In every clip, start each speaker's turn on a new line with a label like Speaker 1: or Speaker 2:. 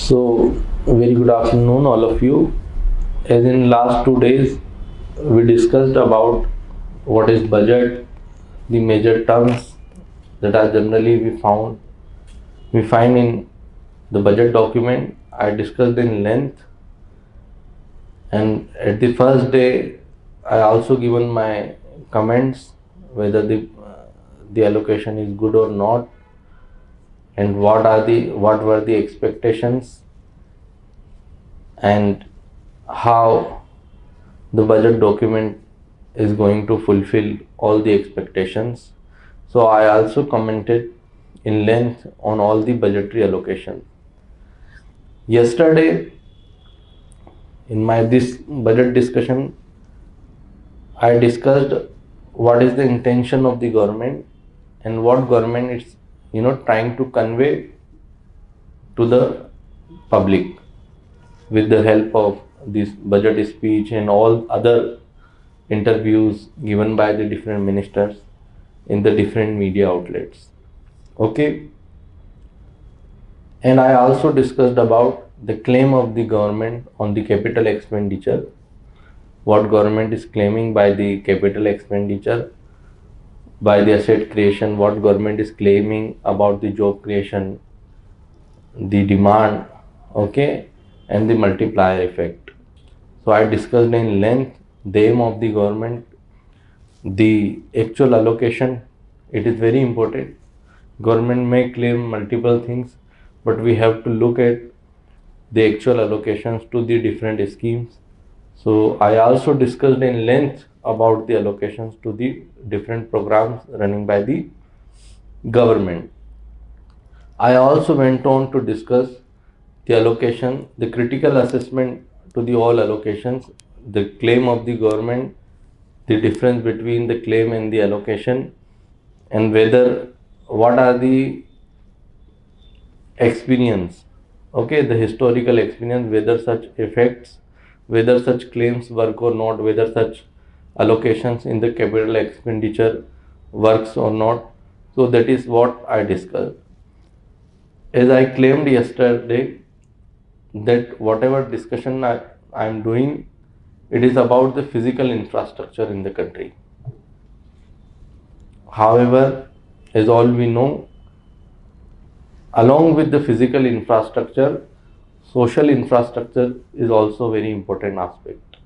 Speaker 1: So, very good afternoon, all of you. As in last 2 days, we discussed about what is budget, the major terms that are generally we find in the budget document. I discussed in length, and at the first day, I also given my comments whether the allocation is good or not, and what were the expectations and how the budget document is going to fulfill all the expectations. So I also commented in length on all the budgetary allocation. Yesterday, in my this budget discussion, I discussed what is the intention of the government and what government is trying to convey to the public with the help of this budget speech and all other interviews given by the different ministers in the different media outlets. Okay, and I also discussed about the claim of the government on the capital expenditure, what government is claiming by the capital expenditure, by the asset creation, what government is claiming about the job creation, the demand, okay, and the multiplier effect. So I discussed in length the aim of the government, the actual allocation. It is very important. Government may claim multiple things, but we have to look at the actual allocations to the different schemes. So I also discussed in length about the allocations to the different programs running by the government. I also went on to discuss the allocation, the critical assessment to the all allocations, the claim of the government, the difference between the claim and the allocation, and whether what are the experience, okay, the historical experience, whether such effects, whether such claims work or not, whether such allocations in the capital expenditure works or not. So that is what I discussed. As I claimed yesterday, that whatever discussion I am doing, it is about the physical infrastructure in the country. However, as all we know, along with the physical infrastructure, social infrastructure is also very important aspect.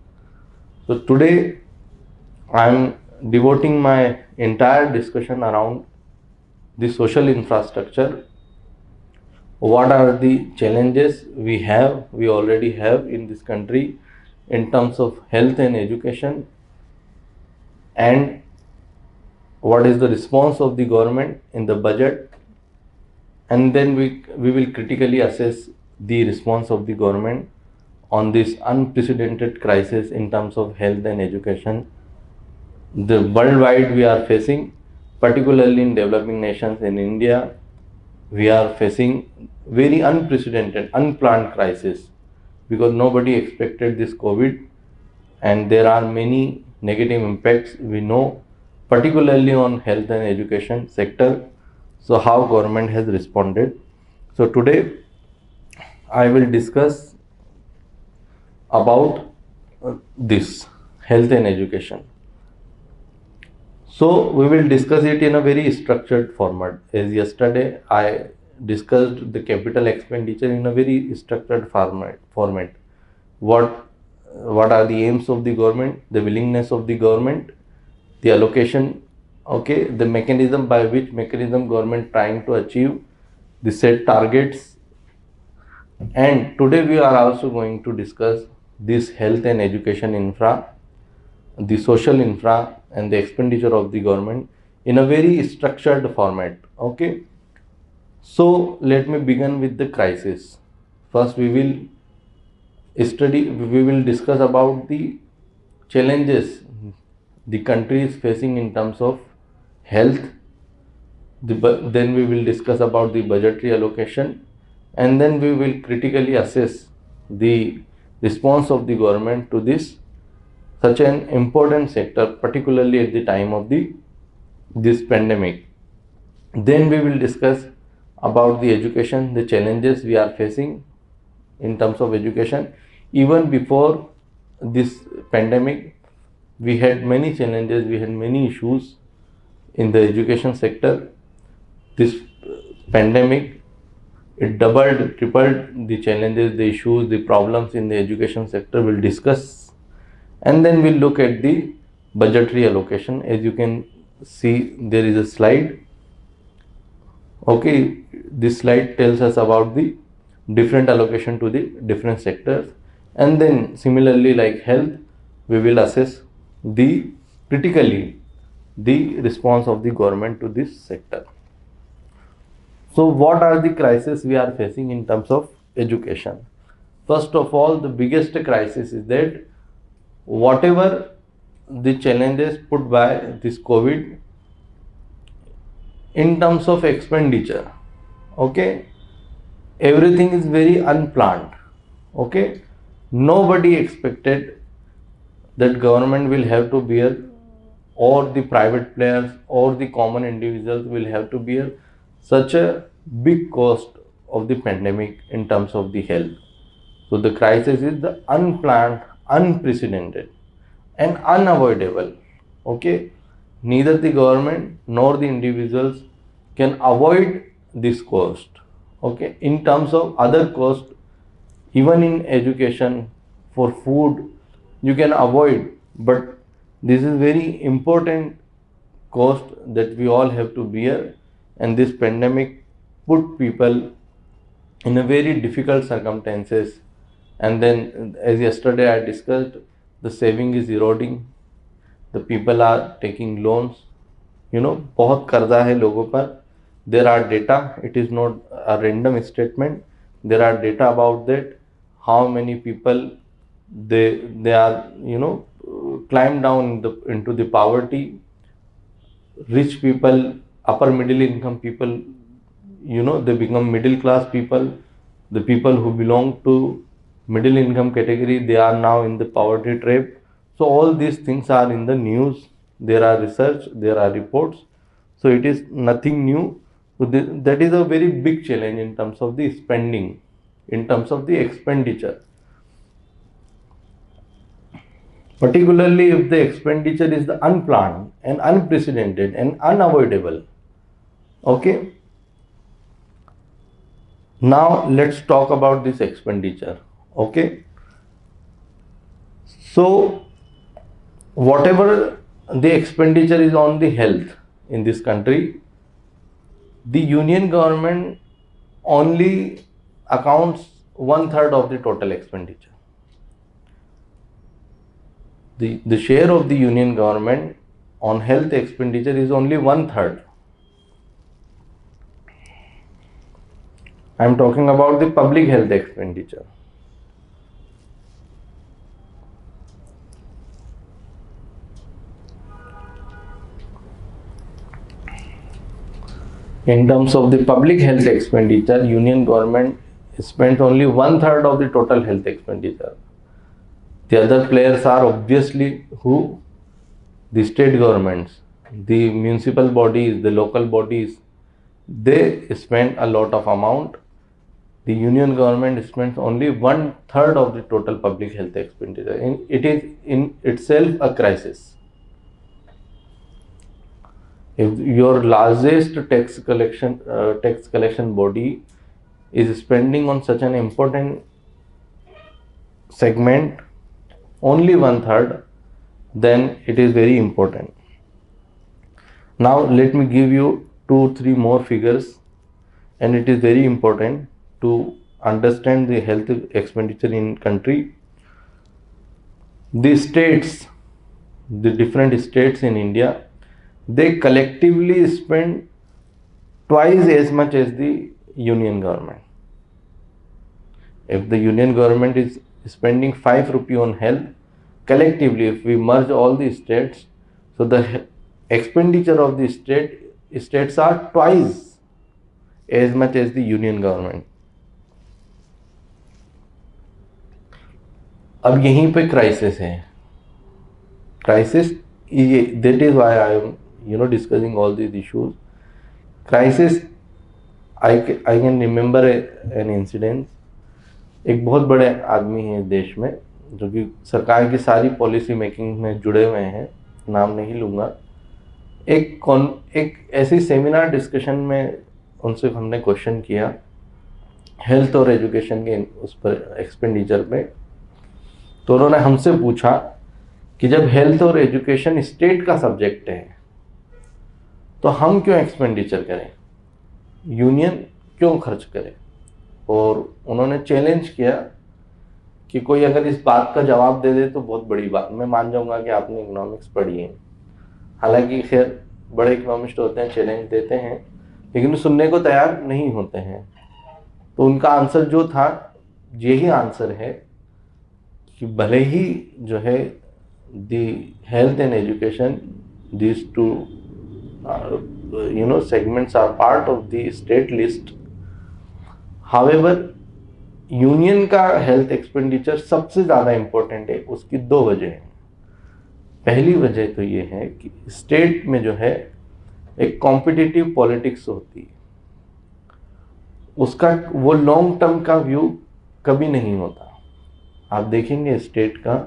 Speaker 1: So today I am devoting my entire discussion around the social infrastructure. What are the challenges we already have in this country in terms of health and education, and what is the response of the government in the budget, and then we will critically assess the response of the government on this unprecedented crisis in terms of health and education the worldwide we are facing, particularly in developing nations. In India, we are facing very unprecedented, unplanned crisis because nobody expected this COVID, and there are many negative impacts we know, particularly on health and education sector. So how government has responded. So today I will discuss about this health and education. So we will discuss it in a very structured format. As yesterday I discussed the capital expenditure in a very structured format. What are the aims of the government, the willingness of the government, the allocation, okay, the mechanism by which mechanism government trying to achieve the set targets. And today we are also going to discuss this health and education infra, the social infra, and the expenditure of the government in a very structured format. Okay, so let me begin with the crisis. First we will discuss about the challenges the country is facing in terms of health. Then we will discuss about the budgetary allocation, and then we will critically assess the response of the government to such an important sector, particularly at the time of this pandemic. Then we will discuss about the education, the challenges we are facing, in terms of education. Even before this pandemic, we had many challenges, we had many issues in the education sector. This pandemic, it doubled, tripled the challenges, the issues, the problems in the education sector. We'll discuss, and then we'll look at the budgetary allocation. As you can see, there is a slide. Okay, this slide tells us about the different allocation to the different sectors, and then similarly, like health, we will assess the critically the response of the government to this sector. So what are the crises we are facing in terms of education? First of all, the biggest crisis is that whatever the challenges put by this COVID in terms of expenditure, okay, everything is very unplanned. Okay, nobody expected that government will have to bear, or the private players or the common individuals will have to bear such a big cost of the pandemic in terms of the health. So the crisis is the unplanned, unprecedented and unavoidable. Okay, neither the government nor the individuals can avoid this cost. Okay, in terms of other cost, even in education, for food you can avoid, but this is very important cost that we all have to bear, and this pandemic put people in a very difficult circumstances. And then, as yesterday I discussed, the saving is eroding, the people are taking loans, बहुत कर्जा है लोगों पर. There are data, it is not a random statement, there are data about that, how many people they are climb down into the poverty. Rich people, upper middle income people, they become middle class people. The people who belong to middle income category, they are now in the poverty trap. So all these things are in the news, there are research, there are reports, so it is nothing new. So that is a very big challenge in terms of the spending, in terms of the expenditure, particularly if the expenditure is the unplanned and unprecedented and unavoidable. Okay, now let's talk about this expenditure. Okay, so whatever the expenditure is on the health in this country, the union government only accounts 1/3 of the total expenditure. The share of the union government on health expenditure is only 1/3. I am talking about the public health expenditure. In terms of the public health expenditure, union government spends only 1/3 of the total health expenditure. The other players are obviously who? The state governments, the municipal bodies, the local bodies. They spend a lot of amount. The union government spends only 1/3 of the total public health expenditure. It is in itself a crisis. If your largest tax collection body is spending on such an important segment only 1/3, then it is very important. Now let me give you 2-3 more figures, and it is very important to understand the health expenditure in country. The states, the different states in India, they collectively spend twice as much as the union government. If the union government is spending 5 rupee on health, collectively if we merge all the states, so the expenditure of the states are twice as much as the union government. अब यहीं पे crisis है. Crisis, that is why I am discussing all these issues. Crisis, I can remember an incident. एक बहुत बड़े आदमी हैं देश में, जो कि सरकार की सारी पॉलिसी मेकिंग में जुड़े हुए हैं, नाम नहीं लूँगा। एक ऐसी सेमिनार डिस्कशन में उनसे हमने क्वेश्चन किया हेल्थ और एजुकेशन के उस पर एक्सपेंडिचर पे। तो उन्होंने हमसे पूछा कि जब हेल्थ और एजुकेशन स्टेट का सब्जेक्ट है तो हम क्यों एक्सपेंडिचर करें, यूनियन क्यों खर्च करे। और उन्होंने चैलेंज किया कि कोई अगर इस बात का जवाब दे दे तो बहुत बड़ी बात, मैं मान जाऊंगा कि आपने इकोनॉमिक्स पढ़ी है। हालांकि खैर बड़े इकोनॉमिस्ट होते हैं, चैलेंज देते हैं, लेकिन सुनने को तैयार नहीं होते हैं। तो उनका आंसर जो था, यही आंसर है कि भले ही जो है the health and education, these two segments are part of the state list, however union का हेल्थ एक्सपेंडिचर सबसे ज़्यादा इम्पोर्टेंट है। उसकी दो वजह हैं। पहली वजह तो ये है कि स्टेट में जो है एक कॉम्पिटिटिव पॉलिटिक्स होती है, उसका वो लॉन्ग टर्म का व्यू कभी नहीं होता। आप देखेंगे स्टेट का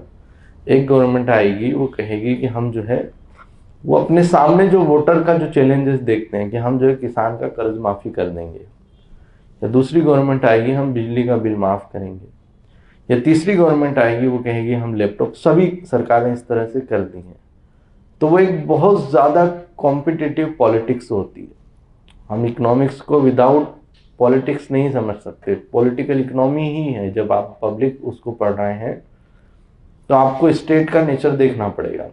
Speaker 1: एक गवर्नमेंट आएगी, वो कहेगी कि हम जो है वो अपने सामने जो वोटर का जो चैलेंजेस देखते हैं कि हम जो है किसान का कर्ज माफ़ी कर देंगे, या दूसरी गवर्नमेंट आएगी हम बिजली का बिल माफ़ करेंगे, या तीसरी गवर्नमेंट आएगी वो कहेगी हम लैपटॉप, सभी सरकारें इस तरह से कर दी हैं। तो वो एक बहुत ज़्यादा कॉम्पिटिटिव पॉलिटिक्स होती है। हम इकोनॉमिक्स को विदाउट पॉलिटिक्स नहीं समझ सकते, पॉलिटिकल इकोनॉमी ही है। जब आप पब्लिक उसको पढ़ रहे हैं तो आपको स्टेट का नेचर देखना पड़ेगा।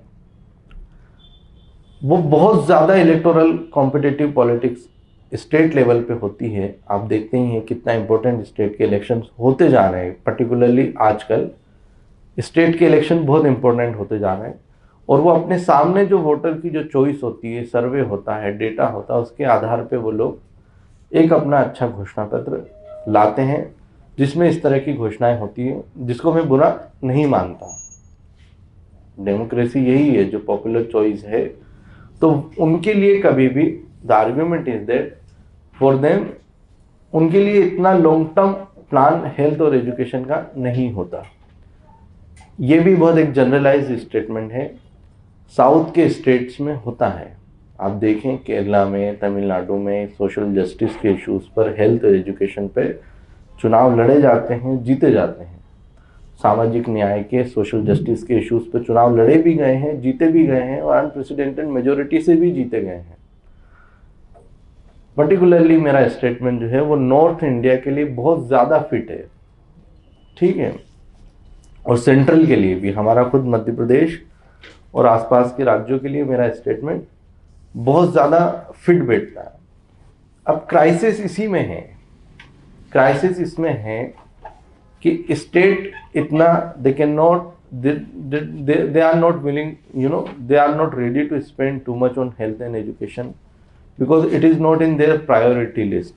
Speaker 1: वो बहुत ज़्यादा electoral competitive politics state level पे होती है। आप देखते ही हैं कितना इम्पोर्टेंट स्टेट के इलेक्शन होते जा रहे हैं, पर्टिकुलरली आजकल स्टेट के इलेक्शन बहुत इंपॉर्टेंट होते जा रहे हैं। और वो अपने सामने जो वोटर की जो चॉइस होती है, सर्वे होता है, डेटा होता है, उसके आधार पे वो लोग एक अपना अच्छा घोषणा पत्र लाते हैं जिसमें इस तरह की घोषणाएं होती हैं, जिसको मैं बुरा नहीं मानता। डेमोक्रेसी यही है, जो पॉपुलर चॉइस है। तो उनके लिए कभी भी the argument is that for them, उनके लिए इतना लॉन्ग टर्म प्लान हेल्थ और एजुकेशन का नहीं होता। ये भी बहुत एक जनरलाइज स्टेटमेंट है, साउथ के स्टेट्स में होता है। आप देखें केरला में, तमिलनाडु में सोशल जस्टिस के इश्यूज पर, हेल्थ और एजुकेशन पे चुनाव लड़े जाते हैं, जीते जाते हैं। सामाजिक न्याय के, सोशल जस्टिस के इश्यूज पे चुनाव लड़े भी गए हैं, जीते भी गए हैं, और अनप्रेसिडेंटेड मेजोरिटी से भी जीते गए हैं। पर्टिकुलरली मेरा स्टेटमेंट जो है वो नॉर्थ इंडिया के लिए बहुत ज़्यादा फिट है, ठीक है, और सेंट्रल के लिए भी, हमारा खुद मध्य प्रदेश और आसपास के राज्यों के लिए मेरा स्टेटमेंट बहुत ज़्यादा फिट बैठता है। अब क्राइसिस इसी में है, क्राइसिस इसमें है कि स्टेट इतना they can not, they are not willing, they are not ready to spend too much on health and education because it is not in their priority list.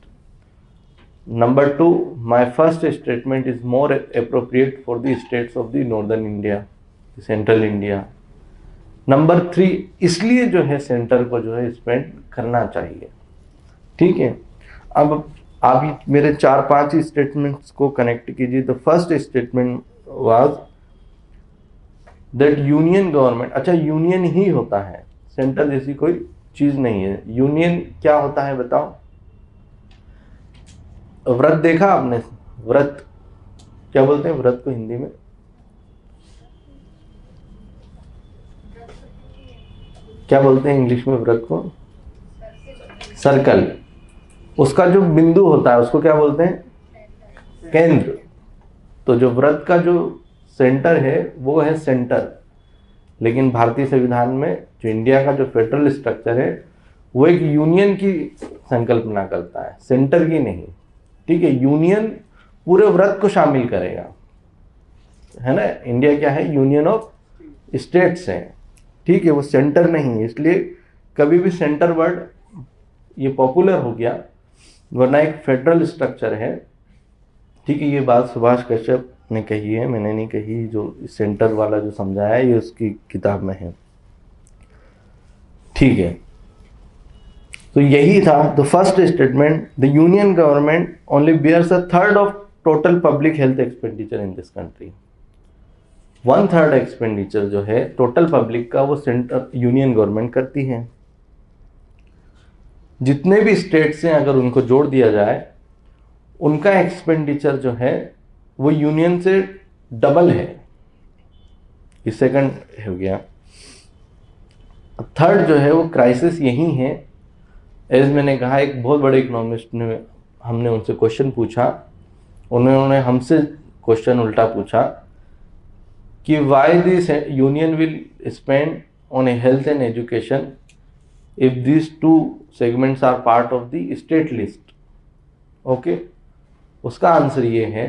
Speaker 1: Number two, my first statement is more appropriate for the states of the northern India, central India. Number three, इसलिए जो है centre को जो है spend करना चाहिए, ठीक है। अब आप मेरे 4-5 स्टेटमेंट्स को कनेक्ट कीजिए। तो first statement was that union government, अच्छा यूनियन ही होता है, सेंटर जैसी कोई चीज नहीं है। यूनियन क्या होता है बताओ? व्रत देखा आपने? व्रत क्या बोलते हैं व्रत को हिंदी में? क्या बोलते हैं इंग्लिश में व्रत को? सर्कल। उसका जो बिंदु होता है उसको क्या बोलते हैं? केंद्र। तो जो व्रत का जो सेंटर है वो है सेंटर, लेकिन भारतीय संविधान में जो इंडिया का जो फेडरल स्ट्रक्चर है वो एक यूनियन की संकल्पना करता है, सेंटर की नहीं, ठीक है। यूनियन पूरे व्रत को शामिल करेगा, है ना। इंडिया क्या है? यूनियन ऑफ स्टेट्स है, ठीक है, वो सेंटर नहीं है। इसलिए कभी भी सेंटर वर्ड ये पॉपुलर हो गया, वरना एक फेडरल स्ट्रक्चर है, ठीक है। ये बात सुभाष कश्यप ने कही है, मैंने नहीं कही। जो सेंटर वाला जो समझाया है ये उसकी किताब में है, ठीक है। तो यही था the first statement, the union government only bears a third of total public health expenditure in this country. 1/3 expenditure जो है टोटल पब्लिक का वो सेंटर यूनियन गवर्नमेंट करती है। जितने भी स्टेट्स हैं अगर उनको जोड़ दिया जाए, उनका एक्सपेंडिचर जो है वो यूनियन से डबल है। ये सेकंड हो गया। थर्ड जो है वो क्राइसिस यही है। एज मैंने कहा, एक बहुत बड़े इकोनॉमिस्ट ने, हमने उनसे क्वेश्चन पूछा, उन्होंने हमसे क्वेश्चन उल्टा पूछा कि why this union will spend on a health and education if this two segments are part of the state list. Okay, उसका आंसर ये है,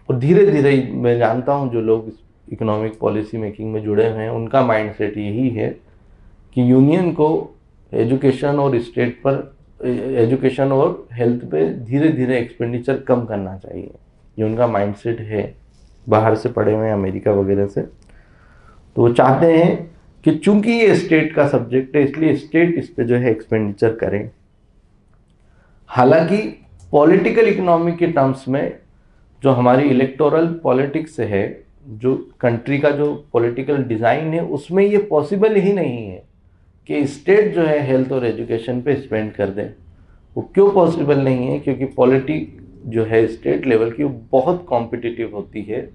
Speaker 1: और धीरे धीरे मैं जानता हूँ जो लोग इकोनॉमिक पॉलिसी मेकिंग में जुड़े हुए हैं उनका माइंडसेट यही है कि यूनियन को एजुकेशन और स्टेट पर, एजुकेशन और हेल्थ पे धीरे धीरे एक्सपेंडिचर कम करना चाहिए। ये उनका माइंडसेट है, बाहर से पढ़े हुए हैं अमेरिका वगैरह से। तो वो चाहते हैं कि चूंकि ये स्टेट का सब्जेक्ट है इसलिए स्टेट इस पे जो है एक्सपेंडिचर करें। हालांकि पॉलिटिकल इकोनॉमी के टर्म्स में जो हमारी इलेक्टोरल पॉलिटिक्स है, जो कंट्री का जो पॉलिटिकल डिज़ाइन है, उसमें ये पॉसिबल ही नहीं है कि स्टेट जो है हेल्थ और एजुकेशन पे स्पेंड कर दें। वो क्यों पॉसिबल नहीं है? क्योंकि पॉलिटिक जो है स्टेट लेवल की वो बहुत कॉम्पिटिटिव होती है,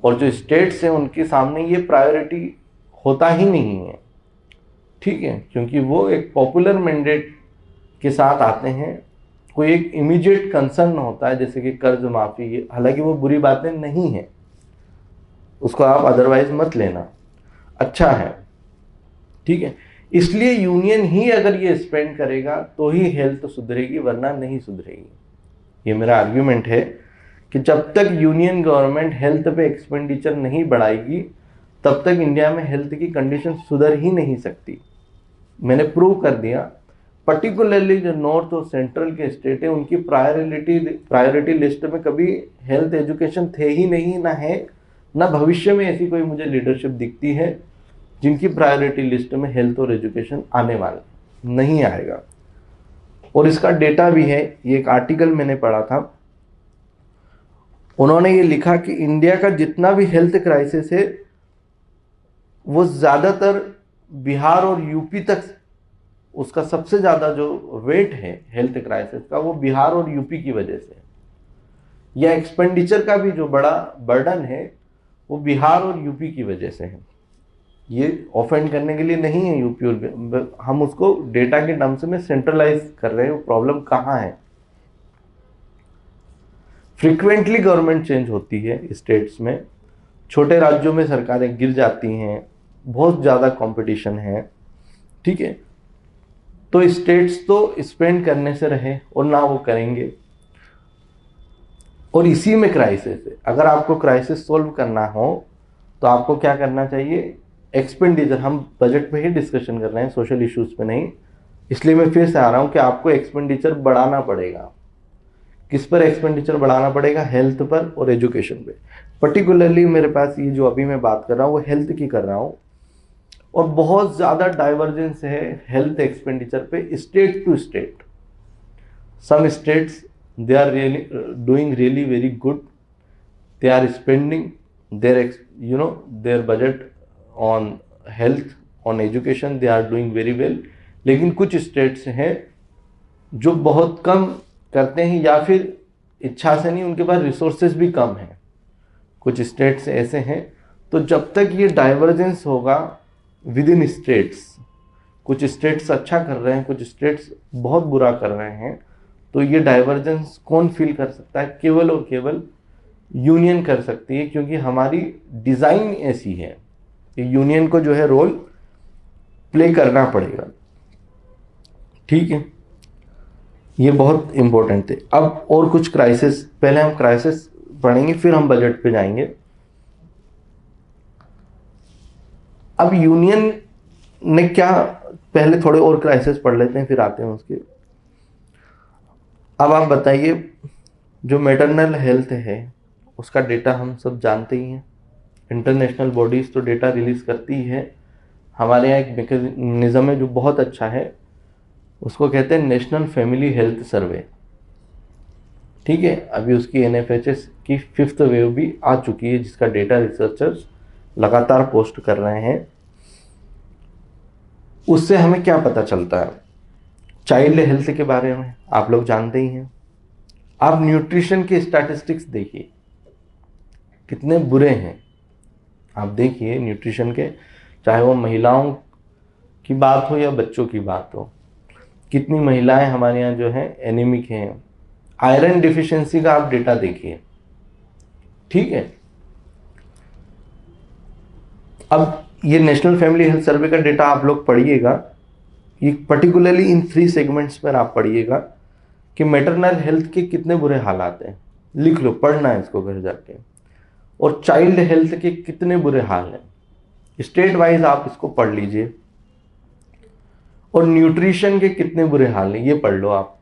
Speaker 1: और जो स्टेट्स हैं उनके सामने ये प्रायोरिटी होता ही नहीं है। ठीक है, क्योंकि वो एक पॉपुलर मैंडेट के साथ आते हैं, कोई एक इमीडिएट कंसर्न होता है जैसे कि कर्ज माफी। हालांकि वो बुरी बातें नहीं है, उसको आप अदरवाइज मत लेना, अच्छा है, ठीक है। इसलिए यूनियन ही अगर ये स्पेंड करेगा तो ही हेल्थ सुधरेगी, वरना नहीं सुधरेगी। ये मेरा आर्ग्यूमेंट है कि जब तक यूनियन गवर्नमेंट हेल्थ पे एक्सपेंडिचर नहीं बढ़ाएगी तब तक इंडिया में हेल्थ की कंडीशन सुधर ही नहीं सकती। मैंने प्रूव कर दिया, पर्टिकुलरली जो नॉर्थ और सेंट्रल के स्टेट है उनकी प्रायोरिटी लिस्ट में कभी हेल्थ एजुकेशन थे ही नहीं, ना है, ना भविष्य में ऐसी कोई मुझे लीडरशिप दिखती है जिनकी प्रायोरिटी लिस्ट में हेल्थ और एजुकेशन आने वाला नहीं आएगा। और इसका डेटा भी है, ये एक आर्टिकल मैंने पढ़ा था, उन्होंने ये लिखा कि इंडिया का जितना भी हेल्थ क्राइसिस है वो ज़्यादातर बिहार और यूपी तक, उसका सबसे ज़्यादा जो वेट है हेल्थ क्राइसिस का वो बिहार और यूपी की वजह से, या एक्सपेंडिचर का भी जो बड़ा बर्डन है वो बिहार और यूपी की वजह से है। ये ऑफेंड करने के लिए नहीं है यूपी और, हम उसको डेटा के टर्म्स में सेंट्रलाइज कर रहे हैं, वो प्रॉब्लम कहाँ है। फ्रीक्वेंटली गवर्नमेंट चेंज होती है स्टेट्स में, छोटे राज्यों में सरकारें गिर जाती हैं, बहुत ज़्यादा कंपटीशन है, ठीक है। तो स्टेट्स तो स्पेंड करने से रहे और ना वो करेंगे, और इसी में क्राइसिस है। अगर आपको क्राइसिस सॉल्व करना हो तो आपको क्या करना चाहिए? एक्सपेंडिचर, हम बजट पे ही डिस्कशन कर रहे हैं, सोशल इश्यूज पे नहीं, इसलिए मैं फिर से आ रहा हूँ कि आपको एक्सपेंडिचर बढ़ाना पड़ेगा। किस पर एक्सपेंडिचर बढ़ाना पड़ेगा? हेल्थ पर और एजुकेशन पे। पर्टिकुलरली मेरे पास ये जो अभी मैं बात कर रहा हूँ वो हेल्थ की कर रहा हूँ, और बहुत ज़्यादा डाइवर्जेंस है हेल्थ एक्सपेंडिचर पे state to state. Some states they are really doing really very good, they are spending their budget on health, on education, they are doing very well। लेकिन कुछ स्टेट्स हैं जो बहुत कम करते हैं, या फिर इच्छा से नहीं, उनके पास रिसोर्सेज भी कम हैं। कुछ स्टेट्स ऐसे हैं। तो जब तक ये डाइवर्जेंस होगा विद इन स्टेट्स, कुछ स्टेट्स अच्छा कर रहे हैं, कुछ स्टेट्स बहुत बुरा कर रहे हैं, तो ये डाइवर्जेंस कौन फील कर सकता है? केवल और केवल यूनियन कर सकती है, क्योंकि हमारी डिज़ाइन ऐसी है कि यूनियन को जो है रोल प्ले करना पड़ेगा, ठीक है। ये बहुत इम्पोर्टेंट थे। अब और कुछ क्राइसिस, पहले हम क्राइसिस पढ़ेंगे फिर हम बजट पे जाएंगे। अब यूनियन ने क्या, पहले थोड़े और क्राइसिस पढ़ लेते हैं फिर आते हैं उसके। अब आप बताइए, जो मैटरनल हेल्थ है उसका डेटा हम सब जानते ही हैं, इंटरनेशनल बॉडीज़ तो डेटा रिलीज़ करती ही है। हमारे यहाँ एक मैकेनिज्म है जो बहुत अच्छा है, उसको कहते हैं नेशनल फैमिली हेल्थ सर्वे, ठीक है, अभी उसकी NFHS की 5th वेव भी आ चुकी है, जिसका डेटा रिसर्चर्स लगातार पोस्ट कर रहे हैं। उससे हमें क्या पता चलता है? चाइल्ड हेल्थ के बारे में आप लोग जानते ही हैं। आप न्यूट्रिशन के स्टैटिस्टिक्स देखिए कितने बुरे हैं। आप देखिए न्यूट्रिशन के, चाहे वो महिलाओं की बात हो या बच्चों की बात हो, कितनी महिलाएं हमारे यहाँ जो है एनीमिक हैं। आयरन डिफिशियंसी का आप डेटा देखिए, ठीक है। अब ये नेशनल फैमिली हेल्थ सर्वे का डेटा आप लोग पढ़िएगा, ये पर्टिकुलरली इन 3 सेगमेंट्स पर आप पढ़िएगा कि मैटरनल हेल्थ के कितने बुरे हालात हैं। लिख लो, पढ़ना है इसको घर जाके। और चाइल्ड हेल्थ के कितने बुरे हाल हैं, स्टेट वाइज आप इसको पढ़ लीजिए। और न्यूट्रिशन के कितने बुरे हाल हैं, ये पढ़ लो आप।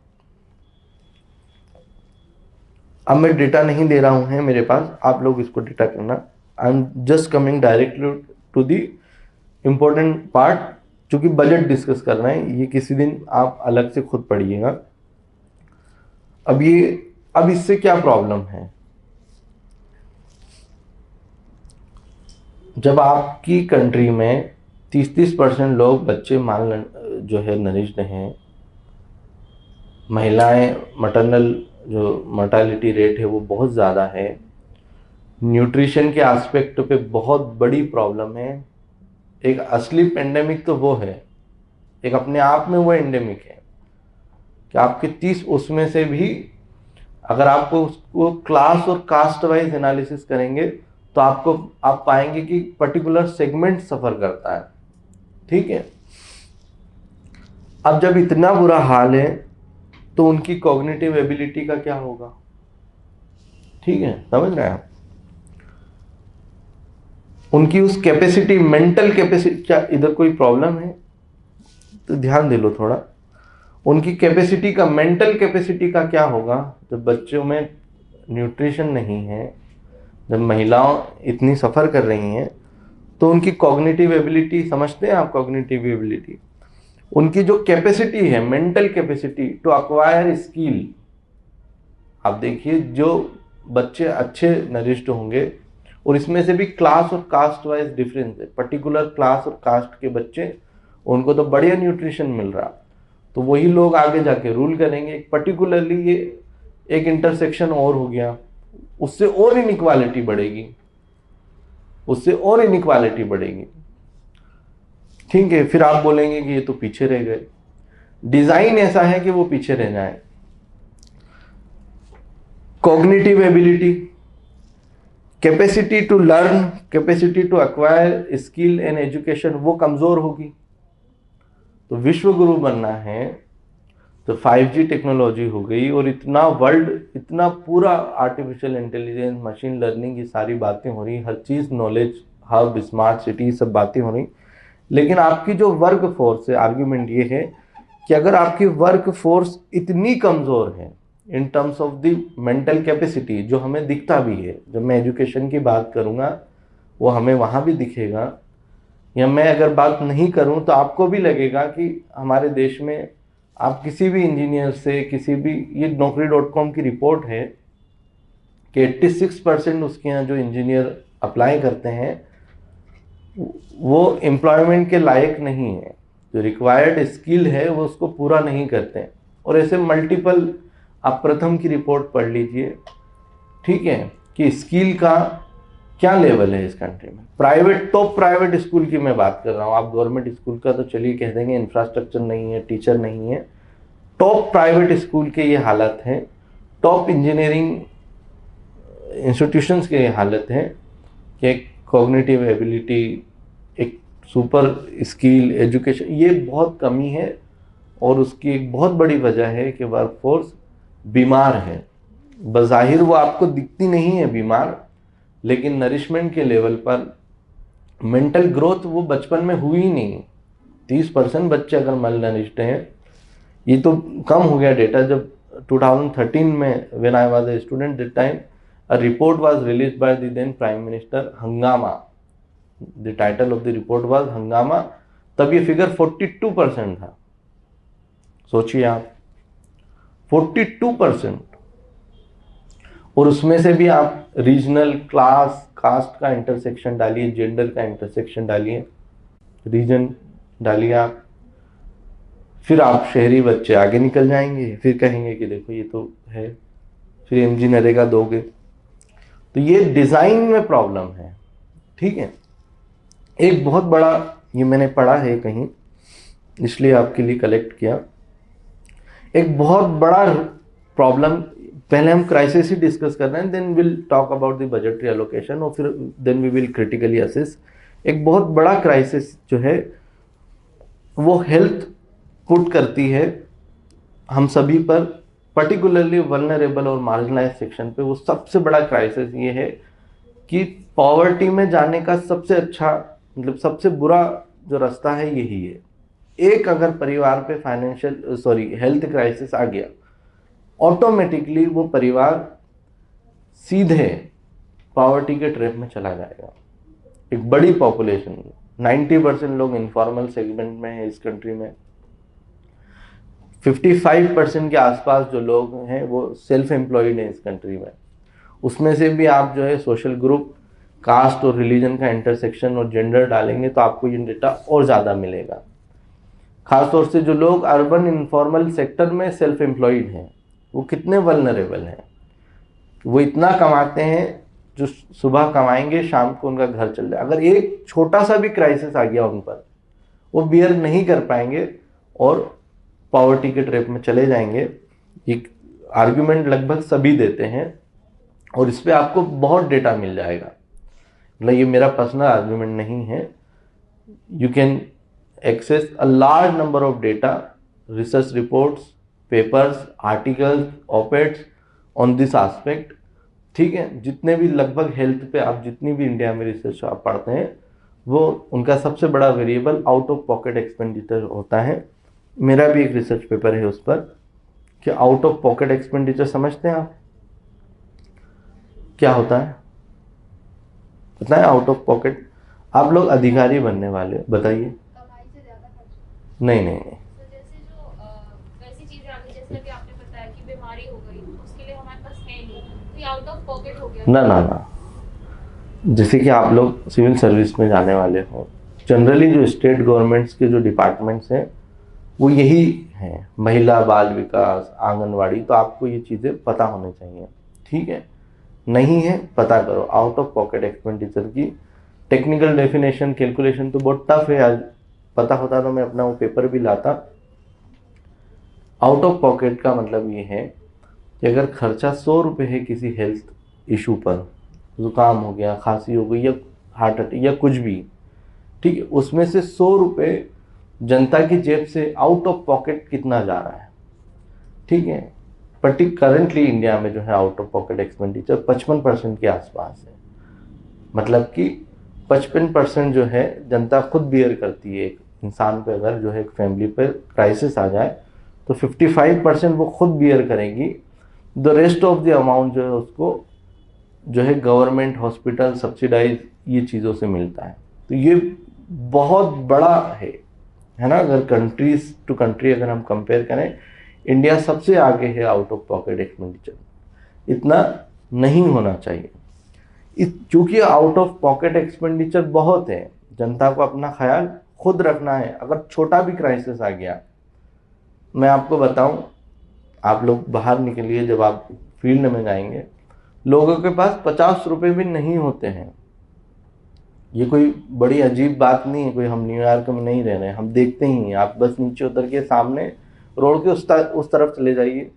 Speaker 1: अब मैं डेटा नहीं दे रहा हूं है मेरे पास, आप लोग इसको डेटा करना। I am just coming directly to the important part, चूंकि बजट डिस्कस कर रहे हैं, ये किसी दिन आप अलग से खुद पढ़िएगा। अब इससे क्या प्रॉब्लम है? जब आपकी कंट्री में 30% लोग बच्चे जो है नरिश्ड हैं, महिलाएं मैटरनल जो मर्टालिटी रेट है वो बहुत ज़्यादा है, न्यूट्रिशन के एस्पेक्ट पे बहुत बड़ी प्रॉब्लम है। एक असली पेंडेमिक तो वो है, एक अपने आप में वो एंडेमिक है कि आपके 30 उसमें से भी अगर आपको उसको क्लास और कास्ट वाइज एनालिसिस करेंगे तो आप पाएंगे कि पर्टिकुलर सेगमेंट सफर करता है, ठीक है। अब जब इतना बुरा हाल है तो उनकी कॉग्निटिव एबिलिटी का क्या होगा? ठीक है, समझ रहे हैं आप? उनकी उस कैपेसिटी, मेंटल कैपेसिटी, क्या इधर कोई प्रॉब्लम है तो ध्यान दे लो थोड़ा। उनकी कैपेसिटी का, मेंटल कैपेसिटी का क्या होगा जब बच्चों में न्यूट्रिशन नहीं है, जब महिलाओं इतनी सफ़र कर रही हैं? तो उनकी कॉग्निटिव एबिलिटी, समझते हैं आप कॉग्निटिव एबिलिटी? उनकी जो कैपेसिटी है, mental capacity to acquire skill, आप देखिए जो बच्चे अच्छे नरिश्ड होंगे, और इसमें से भी क्लास और कास्ट वाइज डिफरेंस है। पर्टिकुलर क्लास और कास्ट के बच्चे, उनको तो बढ़िया न्यूट्रिशन मिल रहा, तो वही लोग आगे जाके रूल करेंगे। पर्टिकुलरली ये एक इंटरसेक्शन और हो गया, उससे और इनइक्वालिटी बढ़ेगी, उससे और इनइक्वालिटी बढ़ेगी, ठीक है। फिर आप बोलेंगे कि ये तो पीछे रह गए। डिजाइन ऐसा है कि वो पीछे रह जाए। Cognitive ability, capacity to learn, capacity to acquire skill and education, वो कमजोर होगी। तो विश्व गुरु बनना है तो 5G टेक्नोलॉजी हो गई, और इतना वर्ल्ड, इतना पूरा आर्टिफिशियल इंटेलिजेंस, मशीन लर्निंग, ये सारी बातें हो रही, हर चीज़, नॉलेज हब, स्मार्ट सिटी, सब बातें हो रही। लेकिन आपकी जो वर्क फोर्स है, आर्ग्यूमेंट ये है कि अगर आपकी वर्क फोर्स इतनी कमज़ोर है in terms of the mental capacity, जो हमें दिखता भी है, जब मैं एजुकेशन की बात करूँगा वो हमें वहाँ भी दिखेगा, या मैं अगर बात नहीं करूँ तो आपको भी लगेगा कि हमारे देश में आप किसी भी इंजीनियर से, किसी भी, ये naukri.com की रिपोर्ट है कि 86% उसके यहाँ जो इंजीनियर अप्लाई करते हैं वो एम्प्लॉयमेंट के लायक नहीं है, जो रिक्वायर्ड स्किल है वो उसको पूरा नहीं करते हैं। और ऐसे मल्टीपल, आप प्रथम की रिपोर्ट पढ़ लीजिए, ठीक है, कि स्किल का क्या लेवल है इस कंट्री में। प्राइवेट, टॉप प्राइवेट स्कूल की मैं बात कर रहा हूँ, आप गवर्नमेंट स्कूल का तो चलिए कह देंगे इंफ्रास्ट्रक्चर नहीं है, टीचर नहीं है। टॉप प्राइवेट स्कूल के ये हालत है, टॉप इंजीनियरिंग इंस्टीट्यूशंस के ये हालत है कि कॉग्निटिव एबिलिटी, एक सुपर स्किल एजुकेशन, ये बहुत कमी है। और उसकी एक बहुत बड़ी वजह है कि वर्कफोर्स बीमार है। बज़ाहिर वो आपको दिखती नहीं है बीमार, लेकिन नरिशमेंट के लेवल पर, मेंटल ग्रोथ वो बचपन में हुई ही नहीं। 30% बच्चे अगर मल नरिश्ड हैं, ये तो कम हो गया डेटा। जब 2013 में, when I was a student that time, a report was released by the then prime minister, Hungama, the title of the report was Hungama, तब ये फिगर 42% था। सोचिए आप, 42%। और उसमें से भी आप रीजनल, क्लास, कास्ट का इंटरसेक्शन डालिए, जेंडर का इंटरसेक्शन डालिए, रीजन डालिए आप, फिर आप शहरी बच्चे आगे निकल जाएंगे, फिर कहेंगे कि देखो ये तो है, फिर एमजी नरेगा दोगे। तो ये डिजाइन में प्रॉब्लम है, ठीक है। एक बहुत बड़ा, ये मैंने पढ़ा है कहीं, इसलिए आपके लिए कलेक्ट किया, एक बहुत बड़ा प्रॉब्लम, पहले हम क्राइसिस ही डिस्कस कर रहे हैं, then will talk about the budgetary allocation, और फिर then we will critically assess. एक बहुत बड़ा क्राइसिस जो है वो हेल्थ पुट करती है हम सभी पर, पर्टिकुलरली वल्नरेबल और मार्जिनलाइज सेक्शन पे। वो सबसे बड़ा क्राइसिस ये है कि पॉवर्टी में जाने का सबसे अच्छा, मतलब सबसे बुरा जो रास्ता है यही है। एक अगर परिवार पे हेल्थ क्राइसिस आ गया, ऑटोमेटिकली वो परिवार सीधे पॉवर्टी के ट्रैप में चला जाएगा। एक बड़ी पॉपुलेशन, 90% लोग इनफॉर्मल सेगमेंट में है इस कंट्री में, 55% के आसपास जो लोग हैं वो सेल्फ एम्प्लॉयड हैं इस कंट्री में। उसमें से भी आप जो है सोशल ग्रुप, कास्ट और रिलीजन का इंटरसेक्शन और जेंडर डालेंगे तो आपको ये डेटा और ज़्यादा मिलेगा। खासतौर से जो लोग अर्बन इनफॉर्मल सेक्टर में सेल्फ एम्प्लॉयड हैं वो कितने वल्नरेबल हैं। वो इतना कमाते हैं, जो सुबह कमाएंगे शाम को उनका घर चल जाए। अगर एक छोटा सा भी क्राइसिस आ गया उन पर, वो बियर नहीं कर पाएंगे और पॉवर्टी के ट्रैप में चले जाएंगे। एक आर्ग्यूमेंट लगभग सभी देते हैं और इस पर आपको बहुत डेटा मिल जाएगा। मतलब ये मेरा पर्सनल आर्ग्यूमेंट नहीं है, you can access a large number of data, research reports, papers, articles, op-eds on this aspect, ठीक है। जितने भी लगभग हेल्थ पे आप जितनी भी इंडिया में रिसर्च आप पढ़ते हैं, वो उनका सबसे बड़ा variable out of pocket expenditure होता है। मेरा भी एक रिसर्च पेपर है उस पर कि आउट ऑफ पॉकेट एक्सपेंडिचर समझते हैं आप क्या होता है? पता है आउट ऑफ पॉकेट? आप लोग अधिकारी बनने वाले, बताइए। नहीं नहीं नहीं,
Speaker 2: जैसे जो वैसी चीजें आ गई, जैसे अभी आपने बताया कि बीमारी हो गई, उसके लिए हमारे पास है नहीं, तो ये आउट ऑफ पॉकेट हो गया।
Speaker 1: ना ना ना, जैसे कि आप लोग सिविल सर्विस में जाने वाले हो, जनरली जो स्टेट गवर्नमेंट्स के जो डिपार्टमेंट्स हैं वो यही हैं, महिला बाल विकास, आंगनवाड़ी, तो आपको ये चीज़ें पता होनी चाहिए, ठीक है। नहीं है, पता करो। आउट ऑफ पॉकेट एक्सपेंडिचर की टेक्निकल डेफिनेशन, कैलकुलेशन तो बहुत टफ है, आज पता होता तो मैं अपना वो पेपर भी लाता। आउट ऑफ पॉकेट का मतलब ये है कि अगर खर्चा 100 रुपये है किसी हेल्थ इशू पर, जुकाम हो गया, खांसी हो गई, या हार्ट अटैक या कुछ भी, ठीक है, उसमें से 100 रुपये जनता की जेब से आउट ऑफ पॉकेट कितना जा रहा है, ठीक है। करेंटली इंडिया में जो है आउट ऑफ पॉकेट एक्सपेंडिचर 55% के आसपास है। मतलब कि 55% जो है जनता खुद बियर करती है। एक इंसान पे अगर जो है एक फैमिली पे क्राइसिस आ जाए तो 55% वो खुद बियर करेगी। The rest of the amount जो है उसको जो है गवर्नमेंट, हॉस्पिटल, सब्सिडाइज ये चीज़ों से मिलता है। तो ये बहुत बड़ा है ना। अगर कंट्रीज टू कंट्री अगर हम कंपेयर करें, इंडिया सबसे आगे है आउट ऑफ पॉकेट एक्सपेंडिचर। इतना नहीं होना चाहिए। चूंकि आउट ऑफ पॉकेट एक्सपेंडिचर बहुत है, जनता को अपना ख्याल खुद रखना है। अगर छोटा भी क्राइसिस आ गया, मैं आपको बताऊं, आप लोग बाहर निकलिए, जब आप फील्ड में जाएंगे, लोगों के पास 50 रुपये भी नहीं होते हैं। ये कोई बड़ी अजीब बात नहीं है, कोई हम न्यूयॉर्क में नहीं रह रहे हैं, हम देखते ही हैं। आप बस नीचे उतर के सामने रोड के उस तरफ चले जाइए,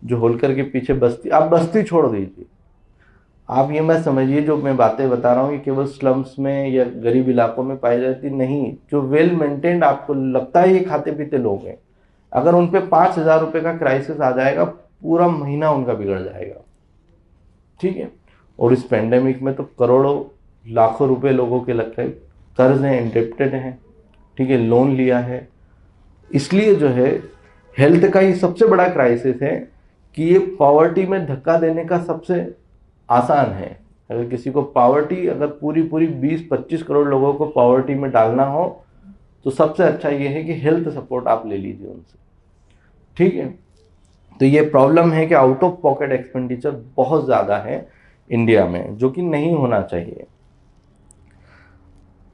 Speaker 1: जो होलकर के पीछे बस्ती, आप बस्ती छोड़ दीजिए, आप ये मत समझिए जो मैं बातें बता रहा हूँ ये केवल स्लम्स में या गरीब इलाकों में पाई जाती, नहीं। जो वेल मेंटेन्ड आपको लगता है ये खाते पीते लोग हैं, अगर उन पे 5,000 रुपये का क्राइसिस आ जाएगा, पूरा महीना उनका बिगड़ जाएगा, ठीक है। और इस पेंडेमिक में तो करोड़ों लाखों रुपए लोगों के लगते हैं, कर्ज हैं, इंडेप्टेड हैं, ठीक है, लोन लिया है। इसलिए जो है हेल्थ का ये सबसे बड़ा क्राइसिस है कि ये पॉवर्टी में धक्का देने का सबसे आसान है। अगर किसी को पॉवर्टी, अगर पूरी 20-25 करोड़ लोगों को पॉवर्टी में डालना हो तो सबसे अच्छा ये है कि हेल्थ सपोर्ट आप ले लीजिए उनसे, ठीक है। तो ये प्रॉब्लम है कि आउट ऑफ पॉकेट एक्सपेंडिचर बहुत ज़्यादा है इंडिया में, जो कि नहीं होना चाहिए।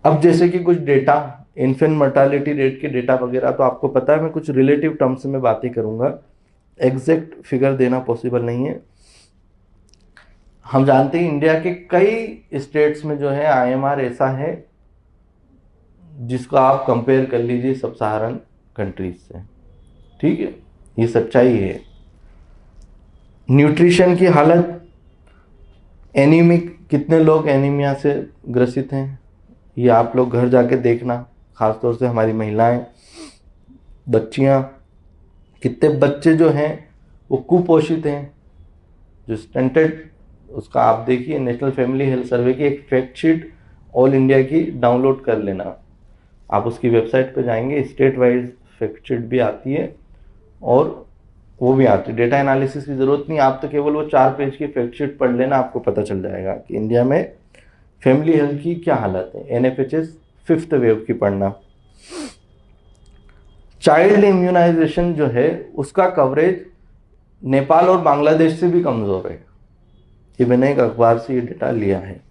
Speaker 1: अब जैसे कि कुछ डेटा, इन्फेंट मर्टालिटी रेट के डेटा वगैरह तो आपको पता है, मैं कुछ रिलेटिव टर्म्स में बातें करूंगा, एग्जैक्ट फिगर देना पॉसिबल नहीं है। हम जानते हैं इंडिया के कई स्टेट्स में जो है IMR ऐसा है जिसको आप कंपेयर कर लीजिए सब सहारन कंट्रीज से, ठीक है, ये सच्चाई है। न्यूट्रिशन की हालत, एनीमिक, कितने लोग एनीमिया से ग्रसित हैं, ये आप लोग घर जाके देखना, खासतौर से हमारी महिलाएं, बच्चियां, कितने बच्चे जो हैं वो कुपोषित हैं, जो स्टंटेड, उसका आप देखिए नेशनल फैमिली हेल्थ सर्वे की एक फैक्ट शीट ऑल इंडिया की डाउनलोड कर लेना, आप उसकी वेबसाइट पे जाएंगे, स्टेट वाइज फैक्ट शीट भी आती है और वो भी आती है, डेटा एनालिसिस की ज़रूरत नहीं, आप तो केवल वो 4 पेज की फैक्ट शीट पढ़ लेना, आपको पता चल जाएगा कि इंडिया में फैमिली हेल्थ की क्या हालत है। NFHS 5th वेव की पढ़ना। चाइल्ड इम्यूनाइजेशन जो है उसका कवरेज नेपाल और बांग्लादेश से भी कमज़ोर है, ये मैंने एक अखबार से ये डेटा लिया है।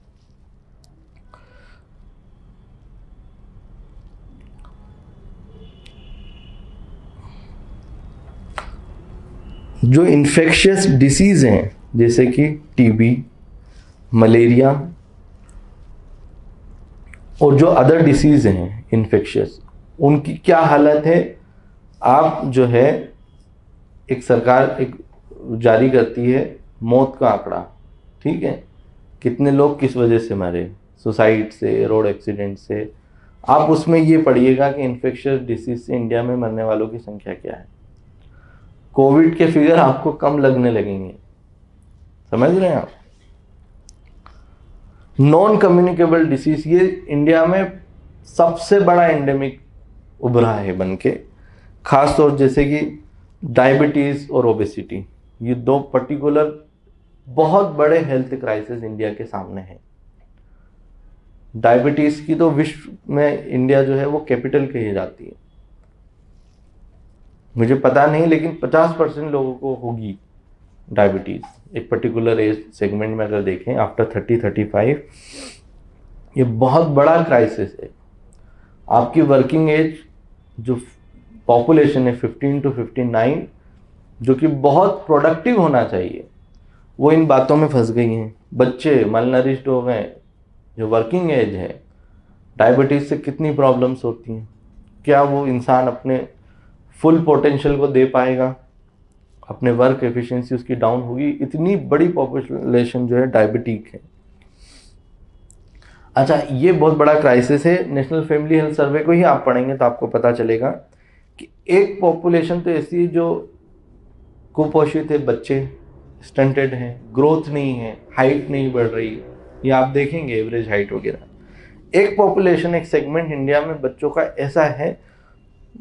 Speaker 1: जो इन्फेक्शियस डिसीज़ हैं जैसे कि TB, मलेरिया और जो अदर डिसीज़ हैं इन्फेक्शियस, उनकी क्या हालत है, आप जो है एक सरकार एक जारी करती है मौत का आंकड़ा, ठीक है, कितने लोग किस वजह से मरे, सुसाइड से, रोड एक्सीडेंट से, आप उसमें ये पढ़िएगा कि इन्फेक्शियस डिसीज से इंडिया में मरने वालों की संख्या क्या है। कोविड के फिगर आपको कम लगने लगेंगे, समझ रहे हैं आप। नॉन कम्युनिकेबल डिसीज, ये इंडिया में सबसे बड़ा एंडेमिक उभरा है बन के, खासतौर जैसे कि डायबिटीज़ और ओबेसिटी, ये 2 पर्टिकुलर बहुत बड़े हेल्थ क्राइसिस इंडिया के सामने हैं। डायबिटीज़ की तो विश्व में इंडिया जो है वो कैपिटल कही जाती है, मुझे पता नहीं लेकिन 50% लोगों को होगी डायबिटीज़ एक पर्टिकुलर एज सेगमेंट में, अगर देखें आफ्टर 30-35, ये बहुत बड़ा क्राइसिस है। आपकी वर्किंग एज जो पॉपुलेशन है 15 to 59, जो कि बहुत प्रोडक्टिव होना चाहिए, वो इन बातों में फंस गई हैं। बच्चे मलनरिश्ड हो गए, जो वर्किंग एज है, डायबिटीज़ से कितनी प्रॉब्लम्स होती हैं, क्या वो इंसान अपने फुल पोटेंशियल को दे पाएगा, अपने वर्क एफिशिएंसी उसकी डाउन होगी, इतनी बड़ी पॉपुलेशन जो है डायबिटिक है। अच्छा, ये बहुत बड़ा क्राइसिस है। नेशनल फैमिली हेल्थ सर्वे को ही आप पढ़ेंगे तो आपको पता चलेगा कि एक पॉपुलेशन तो ऐसी है जो कुपोषित है, बच्चे स्टंटेड हैं, ग्रोथ नहीं है, हाइट नहीं बढ़ रही, ये आप देखेंगे एवरेज हाइट वगैरह। एक पॉपुलेशन, एक सेगमेंट इंडिया में बच्चों का ऐसा है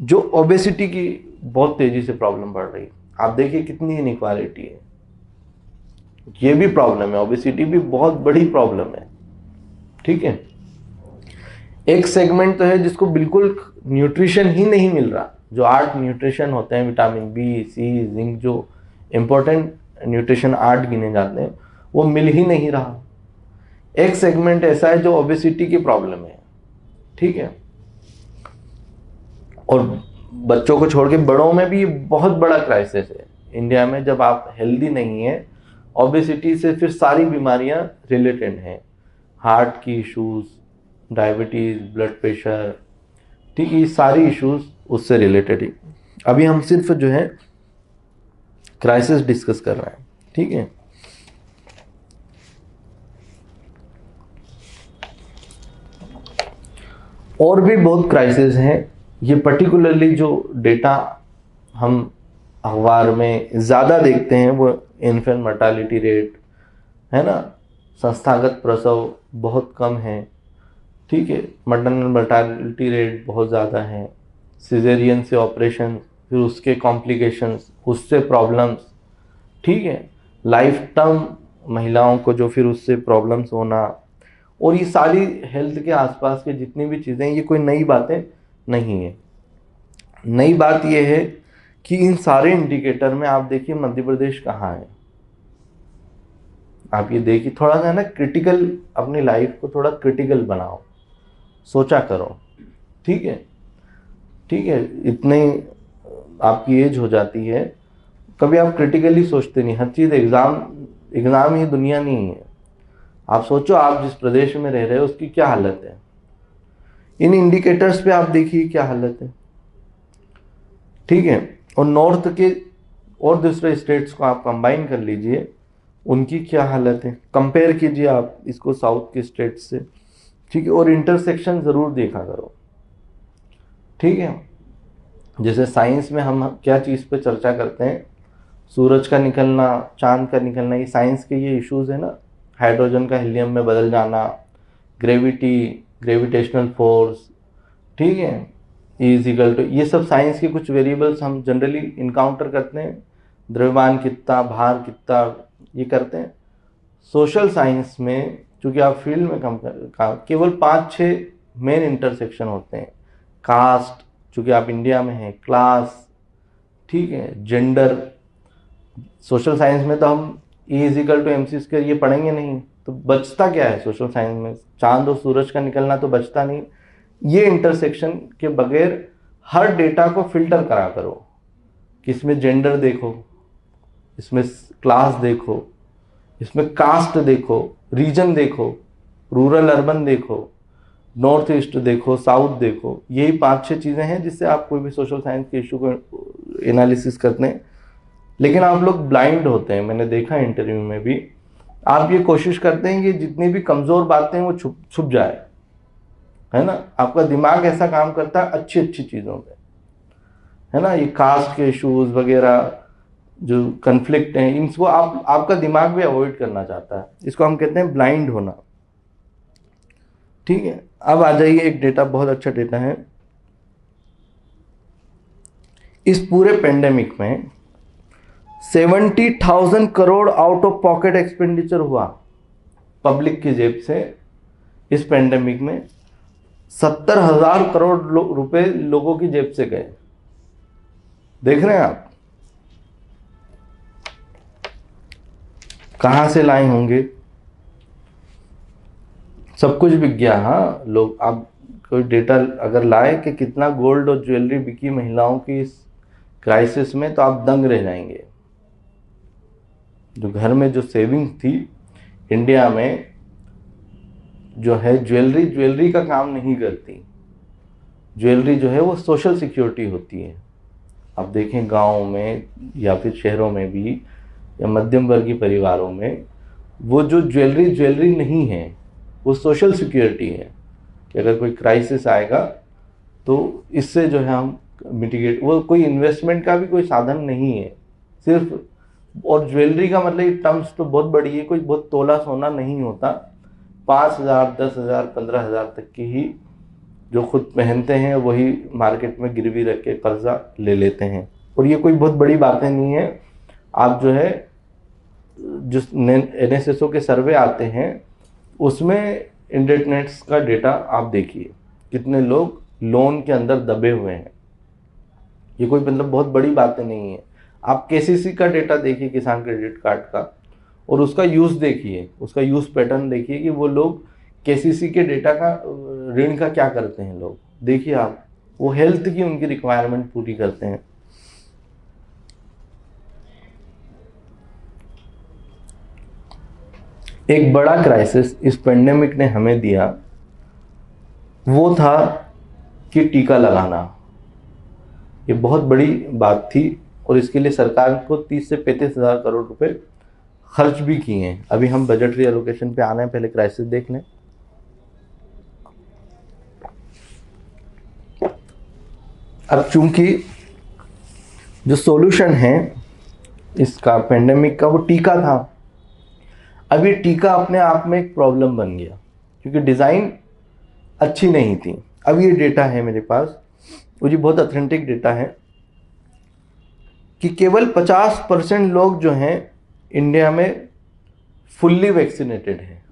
Speaker 1: जो ओबेसिटी की बहुत तेजी से प्रॉब्लम बढ़ रही है। आप देखिए कितनी इनइक्वालिटी है, ये भी प्रॉब्लम है, ओबेसिटी भी बहुत बड़ी प्रॉब्लम है, ठीक है। एक सेगमेंट तो है जिसको बिल्कुल न्यूट्रिशन ही नहीं मिल रहा, जो 8 न्यूट्रिशन होते हैं, विटामिन B, C, जिंक, जो इम्पोर्टेंट न्यूट्रिशन 8 गिने जाते हैं, वो मिल ही नहीं रहा। एक सेगमेंट ऐसा है जो ओबेसिटी की प्रॉब्लम है, ठीक है, और बच्चों को छोड़ के बड़ों में भी बहुत बड़ा क्राइसिस है इंडिया में। जब आप हेल्दी नहीं हैं, ओबेसिटी से फिर सारी बीमारियां रिलेटेड हैं, हार्ट की इश्यूज, डायबिटीज़, ब्लड प्रेशर, ठीक है, ये सारी इश्यूज उससे रिलेटेड है। अभी हम सिर्फ जो है क्राइसिस डिस्कस कर रहे हैं, ठीक है। और भी बहुत क्राइसिस हैं, ये पर्टिकुलरली जो डेटा हम अखबार में ज़्यादा देखते हैं वो इन्फेंट मर्टालिटी रेट है ना, संस्थागत प्रसव बहुत कम है, ठीक है, मैटरनल मर्टालिटी रेट बहुत ज़्यादा है, सिजेरियन से ऑपरेशन, फिर उसके कॉम्प्लिकेशंस, उससे प्रॉब्लम्स, ठीक है, लाइफ टर्म महिलाओं को जो फिर उससे प्रॉब्लम्स होना, और ये सारी हेल्थ के आसपास के जितनी भी चीज़ें, ये कोई नई बातें नहीं है। नई बात ये है कि इन सारे इंडिकेटर में आप देखिए मध्य प्रदेश कहाँ है। आप ये देखिए, थोड़ा सा ना क्रिटिकल, अपनी लाइफ को थोड़ा क्रिटिकल बनाओ, सोचा करो। ठीक है, ठीक है, इतने आपकी एज हो जाती है, कभी आप क्रिटिकली सोचते नहीं। हर चीज़ एग्ज़ाम ही दुनिया नहीं है। आप सोचो, आप जिस प्रदेश में रह रहे हो उसकी क्या हालत है। इन इंडिकेटर्स पे आप देखिए क्या हालत है। ठीक है, और नॉर्थ के और दूसरे स्टेट्स को आप कंबाइन कर लीजिए, उनकी क्या हालत है, कंपेयर कीजिए आप इसको साउथ के स्टेट्स से। ठीक है, और इंटरसेक्शन ज़रूर देखा करो। ठीक है, जैसे साइंस में हम क्या चीज़ पे चर्चा करते हैं, सूरज का निकलना, चांद का निकलना, ये साइंस के ये इश्यूज है ना। हाइड्रोजन का हीलियम में बदल जाना, ग्रेविटी, ग्रेविटेशनल फोर्स, ठीक है, इज इक्वल टू, ये सब साइंस के कुछ वेरिएबल्स हम जनरली इनकाउंटर करते हैं। द्रव्यमान कितना, भार कितना, ये करते हैं। सोशल साइंस में चूँकि आप फील्ड में केवल 5-6 मेन इंटरसेक्शन होते हैं। कास्ट, चूँकि आप इंडिया में हैं, क्लास, ठीक है, जेंडर। सोशल साइंस में तो हम E is equal to MC² ये पढ़ेंगे नहीं, तो बचता क्या है सोशल साइंस में? चांद और सूरज का निकलना तो बचता नहीं। ये इंटरसेक्शन के बगैर हर डेटा को फिल्टर करा करो कि इसमें जेंडर देखो, इसमें क्लास देखो, इसमें कास्ट देखो, रीजन देखो, रूरल अर्बन देखो, नॉर्थ ईस्ट देखो, साउथ देखो। यही 5-6 चीज़ें हैं जिससे आप कोई भी सोशल साइंस के इशू को एनालिसिस करते हैं। लेकिन आप लोग ब्लाइंड होते हैं, मैंने देखा इंटरव्यू में भी। आप ये कोशिश करते हैं कि जितनी भी कमज़ोर बातें हैं वो छुप जाए, है ना। आपका दिमाग ऐसा काम करता है अच्छी अच्छी चीज़ों पे, है ना। ये कास्ट के इश्यूज वगैरह जो कन्फ्लिक्ट हैं, इनको आपका दिमाग भी अवॉइड करना चाहता है। इसको हम कहते हैं ब्लाइंड होना। ठीक है, अब आ जाइए, एक डेटा बहुत अच्छा डेटा है। इस पूरे पेंडेमिक में 70,000 crore out of pocket expenditure हुआ पब्लिक की जेब से। इस पेंडेमिक में 70,000 करोड़ रुपए लोगों की जेब से गए। देख रहे हैं आप कहां से लाए होंगे? सब कुछ बिक गया। हाँ, लोग, आप कोई डेटा अगर लाए कि कितना गोल्ड और ज्वेलरी बिकी महिलाओं की इस क्राइसिस में, तो आप दंग रह जाएंगे। जो घर में जो सेविंग थी इंडिया में, जो है ज्वेलरी का काम नहीं करती। ज्वेलरी जो है वो सोशल सिक्योरिटी होती है। आप देखें गाँव में या फिर शहरों में भी, या मध्यम वर्गीय परिवारों में, वो जो ज्वेलरी नहीं है वो सोशल सिक्योरिटी है कि अगर कोई क्राइसिस आएगा तो इससे जो है हम मिटिगेट, वो कोई इन्वेस्टमेंट का भी कोई साधन नहीं है सिर्फ। और ज्वेलरी का मतलब ये टर्म्स तो बहुत बड़ी है, कोई बहुत तोला सोना नहीं होता। 5,000, 10,000, 15,000 तक की ही जो खुद पहनते हैं वही मार्केट में गिरवी रख के कर्जा ले लेते हैं। और ये कोई बहुत बड़ी बातें नहीं है। आप जो है जिस NSSO के सर्वे आते हैं उसमें इंडेटनेस का डेटा आप देखिए, कितने लोग लोन के अंदर दबे हुए हैं। ये कोई मतलब बहुत बड़ी बातें नहीं है। आप KCC का डेटा देखिए, किसान क्रेडिट कार्ड का, और उसका यूज़ देखिए, उसका यूज़ पैटर्न देखिए कि वो लोग KCC के डेटा का, ऋण का क्या करते हैं लोग। देखिए आप, वो हेल्थ की उनकी रिक्वायरमेंट पूरी करते हैं। एक बड़ा क्राइसिस इस पेंडेमिक ने हमें दिया, वो था कि टीका लगाना। ये बहुत बड़ी बात थी और इसके लिए सरकार को 30 से 35,000 करोड़ रुपए खर्च भी किए हैं। अभी हम बजटरी एलोकेशन पे आना है, पहले क्राइसिस देख लें। अब चूंकि जो सॉल्यूशन है इसका पेंडेमिक का, वो टीका था। अब ये टीका अपने आप में एक प्रॉब्लम बन गया क्योंकि डिज़ाइन अच्छी नहीं थी। अब ये डेटा है मेरे पास, वो जी बहुत ऑथेंटिक डेटा है कि केवल 50% लोग जो हैं इंडिया में फुल्ली वैक्सीनेटेड हैं।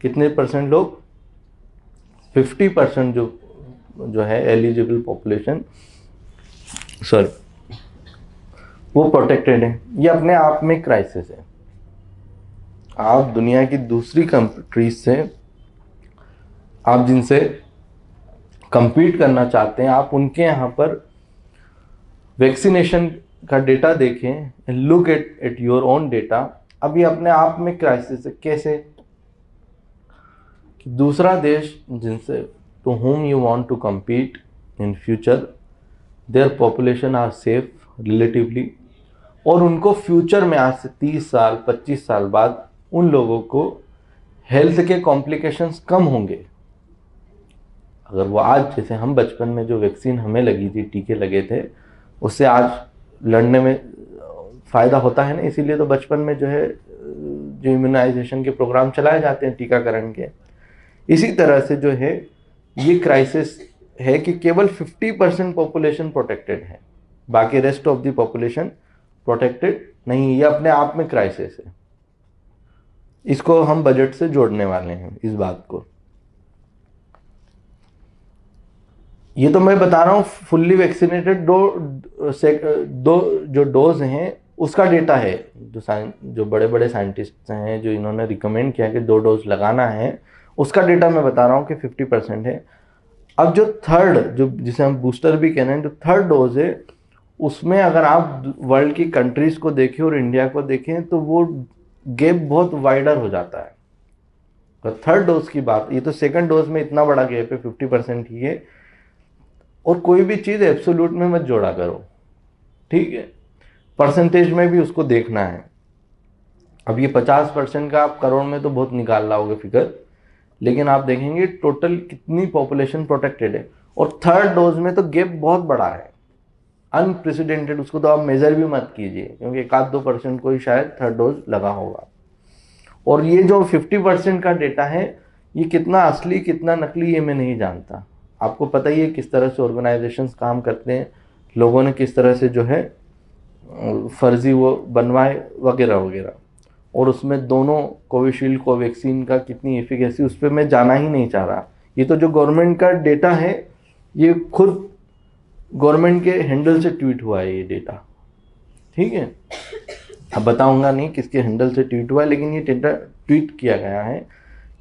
Speaker 1: कितने परसेंट लोग? 50% जो है एलिजिबल पॉपुलेशन, वो प्रोटेक्टेड है। ये अपने आप में क्राइसिस है। आप दुनिया की दूसरी कंट्रीज से, आप जिनसे compete करना चाहते हैं, आप उनके यहाँ पर वैक्सीनेशन का डेटा देखें, look at your own data. अब ये अपने आप में क्राइसिस है। कैसे कि दूसरा देश जिनसे, to whom you want to compete in future, their population are safe relatively, और उनको फ्यूचर में आज से 30 साल 25 साल बाद उन लोगों को हेल्थ के कॉम्प्लिकेशंस कम होंगे। अगर वो आज, जैसे हम बचपन में जो वैक्सीन हमें लगी थी, टीके लगे थे, उससे आज लड़ने में फ़ायदा होता है ना। इसीलिए तो बचपन में जो है जो इम्यूनाइजेशन के प्रोग्राम चलाए जाते हैं, टीकाकरण के। इसी तरह से जो है ये क्राइसिस है कि केवल 50% पॉपुलेशन प्रोटेक्टेड है, बाकी rest of the population protected नहीं। ये अपने आप में क्राइसिस है। इसको हम बजट से जोड़ने वाले हैं, इस बात को। ये तो मैं बता रहा हूँ फुल्ली वैक्सीनेटेड दो जो डोज हैं उसका डेटा है। जो बड़े बड़े साइंटिस्ट हैं जो इन्होंने रिकमेंड किया कि 2 डोज लगाना है, उसका डेटा मैं बता रहा हूँ कि 50% है। अब जो थर्ड, जो जिसे हम बूस्टर भी कह रहे हैं, जो थर्ड डोज है, उसमें अगर आप वर्ल्ड की कंट्रीज को देखें और इंडिया को देखें तो वो गैप बहुत वाइडर हो जाता है। तो थर्ड डोज की बात, ये तो सेकंड डोज में इतना बड़ा गैप है, 50% ही है। और कोई भी चीज़ एब्सोल्यूट में मत जोड़ा करो, ठीक है, परसेंटेज में भी उसको देखना है। अब ये 50% का आप करोड़ में तो बहुत निकाल लाओगे फिगर, लेकिन आप देखेंगे टोटल कितनी पॉपुलेशन प्रोटेक्टेड है। और थर्ड डोज में तो गैप बहुत बड़ा है, अनप्रेसिडेंटेड। उसको तो आप मेजर भी मत कीजिए, क्योंकि 1-2% को ही शायद थर्ड डोज लगा होगा। और ये जो 50% का डेटा है, ये कितना असली कितना नकली ये मैं नहीं जानता। आपको पता ही है किस तरह से ऑर्गेनाइजेशंस काम करते हैं, लोगों ने किस तरह से जो है फर्जी वो बनवाए वगैरह वगैरह। और उसमें दोनों कोविशील्ड कोवैक्सीन का कितनी एफिकेसी, उस पर मैं जाना ही नहीं चाह रहा। ये तो जो गवर्नमेंट का डेटा है, ये खुद गवर्नमेंट के हैंडल से ट्वीट हुआ है ये डेटा, ठीक है। अब बताऊंगा नहीं किसके हैंडल से ट्वीट हुआ है, लेकिन ये डेटा ट्वीट किया गया है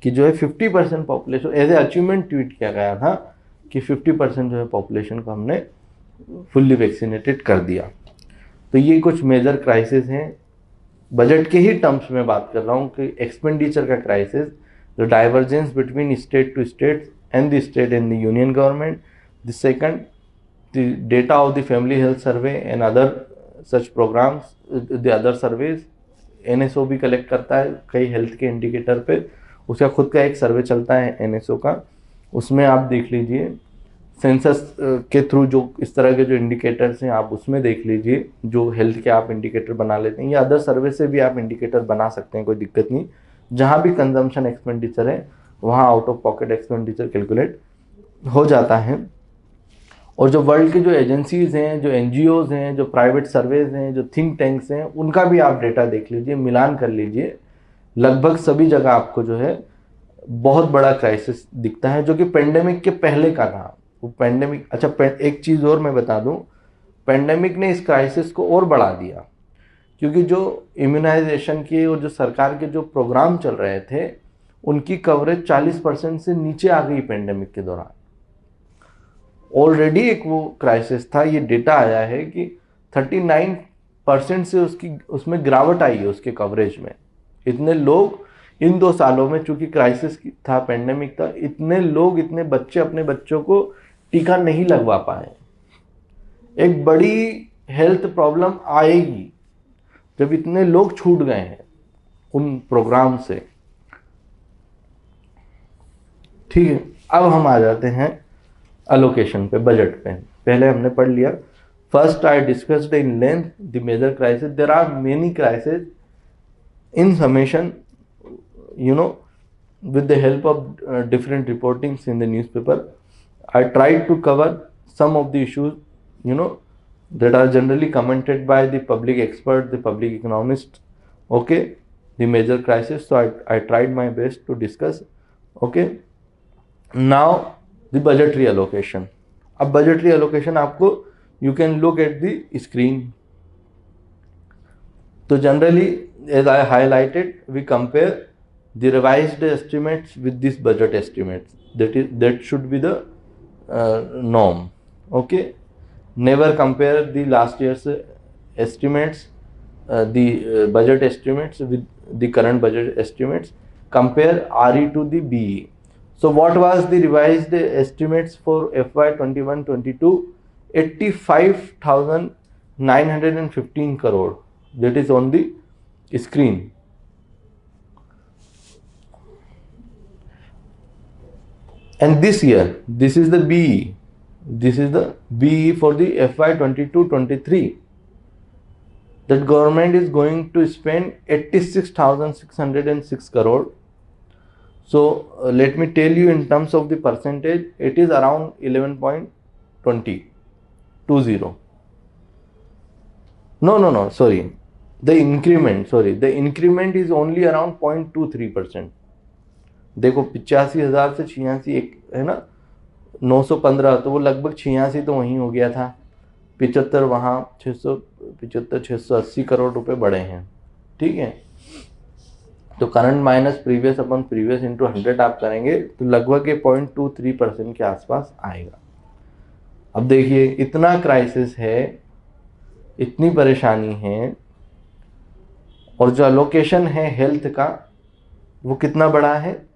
Speaker 1: कि जो है 50% population as a achievement tweet किया गया था कि 50% जो है पॉपुलेशन को हमने फुल्ली वैक्सीनेटेड कर दिया। तो ये कुछ मेजर क्राइसिस हैं। बजट के ही टर्म्स में बात कर रहा हूँ कि एक्सपेंडिचर का crisis, the divergence between state to state and the state and the union government. The second, the data of the family health survey and other such programmes, the other surveys. NSO भी collect करता है कई health के indicator पे, उसका खुद का एक सर्वे चलता है NSO का, उसमें आप देख लीजिए। सेंसस के थ्रू जो इस तरह के जो इंडिकेटर्स हैं आप उसमें देख लीजिए, जो हेल्थ के आप इंडिकेटर बना लेते हैं, या अदर सर्वे से भी आप इंडिकेटर बना सकते हैं, कोई दिक्कत नहीं। जहाँ भी कंजम्पशन एक्सपेंडिचर है वहाँ out of pocket expenditure calculate हो जाता है। और जो वर्ल्ड की जो एजेंसीज हैं, जो NGOs हैं, जो प्राइवेट सर्वेज हैं, जो थिंक टैंक्स हैं, उनका भी आप डेटा देख लीजिए, मिलान कर लीजिए। लगभग सभी जगह आपको जो है बहुत बड़ा क्राइसिस दिखता है, जो कि पेंडेमिक के पहले का था। वो पेंडेमिक, अच्छा एक चीज़ और मैं बता दूं, पेंडेमिक ने इस क्राइसिस को और बढ़ा दिया, क्योंकि जो इम्यूनाइजेशन की और जो सरकार के जो प्रोग्राम चल रहे थे, उनकी कवरेज 40% से नीचे आ गई पेंडेमिक के दौरान। ऑलरेडी एक वो क्राइसिस था। ये डेटा आया है कि 39% से उसमें गिरावट आई है उसके कवरेज में। इतने लोग इन 2 सालों में, चूंकि क्राइसिस था, पेंडेमिक था, इतने लोग, इतने बच्चे अपने बच्चों को टीका नहीं लगवा पाए। एक बड़ी हेल्थ प्रॉब्लम आएगी जब इतने लोग छूट गए हैं उन प्रोग्राम से, ठीक है। अब हम आ जाते हैं अलोकेशन पे, बजट पे। पहले हमने पढ़ लिया, first I discussed in length the major crisis. There are many crisis in summation, you know, with the help of different reportings in the newspaper, I tried to cover some of the issues, you know, that are generally commented by the public expert, the public economist, okay, the major crisis. So I tried my best to discuss, okay. Now the budgetary allocation. अब budgetary allocation आपको, you can look at the screen, तो generally as I highlighted, we compare the revised estimates with this budget estimates. That should be the norm. Okay, never compare the last year's estimates, the budget estimates with the current budget estimates. Compare RE to the BE. So what was the revised estimates for FY 21-22? 85,915 crore. That is on the screen. And this year, this is the BE. This is the BE for the FY 22-23. That government is going to spend 86,606 crore. So let me tell you in terms of the percentage, it is around 11.20. No, sorry. The increment is only around 0.23%. देखो 85,000 से 86 एक है ना, 915, तो वो लगभग 86 तो वहीं हो गया था, 75 वहाँ, 680 करोड़ रुपए बढ़े हैं. ठीक है, तो करंट माइनस प्रीवियस अपन प्रीवियस इंटू 100 आप करेंगे तो लगभग ये 0.23% के आसपास आएगा. अब देखिए इतना क्राइसिस है, इतनी परेशानी है, और जो एलोकेशन है हेल्थ का वो कितना बड़ा है,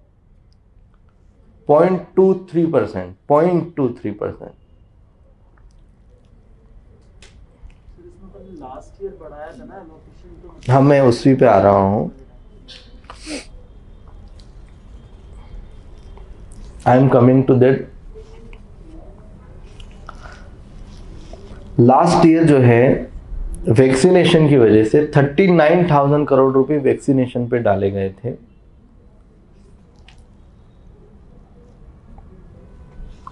Speaker 1: 0.23%.
Speaker 3: लास्ट ईयर बढ़ाया था ना एलोकेशन, तो
Speaker 1: हाँ मैं उसी पे आ रहा हूँ. I am coming to that. Last year जो है वैक्सीनेशन की वजह से 39,000 करोड़ रुपए वैक्सीनेशन पे डाले गए थे.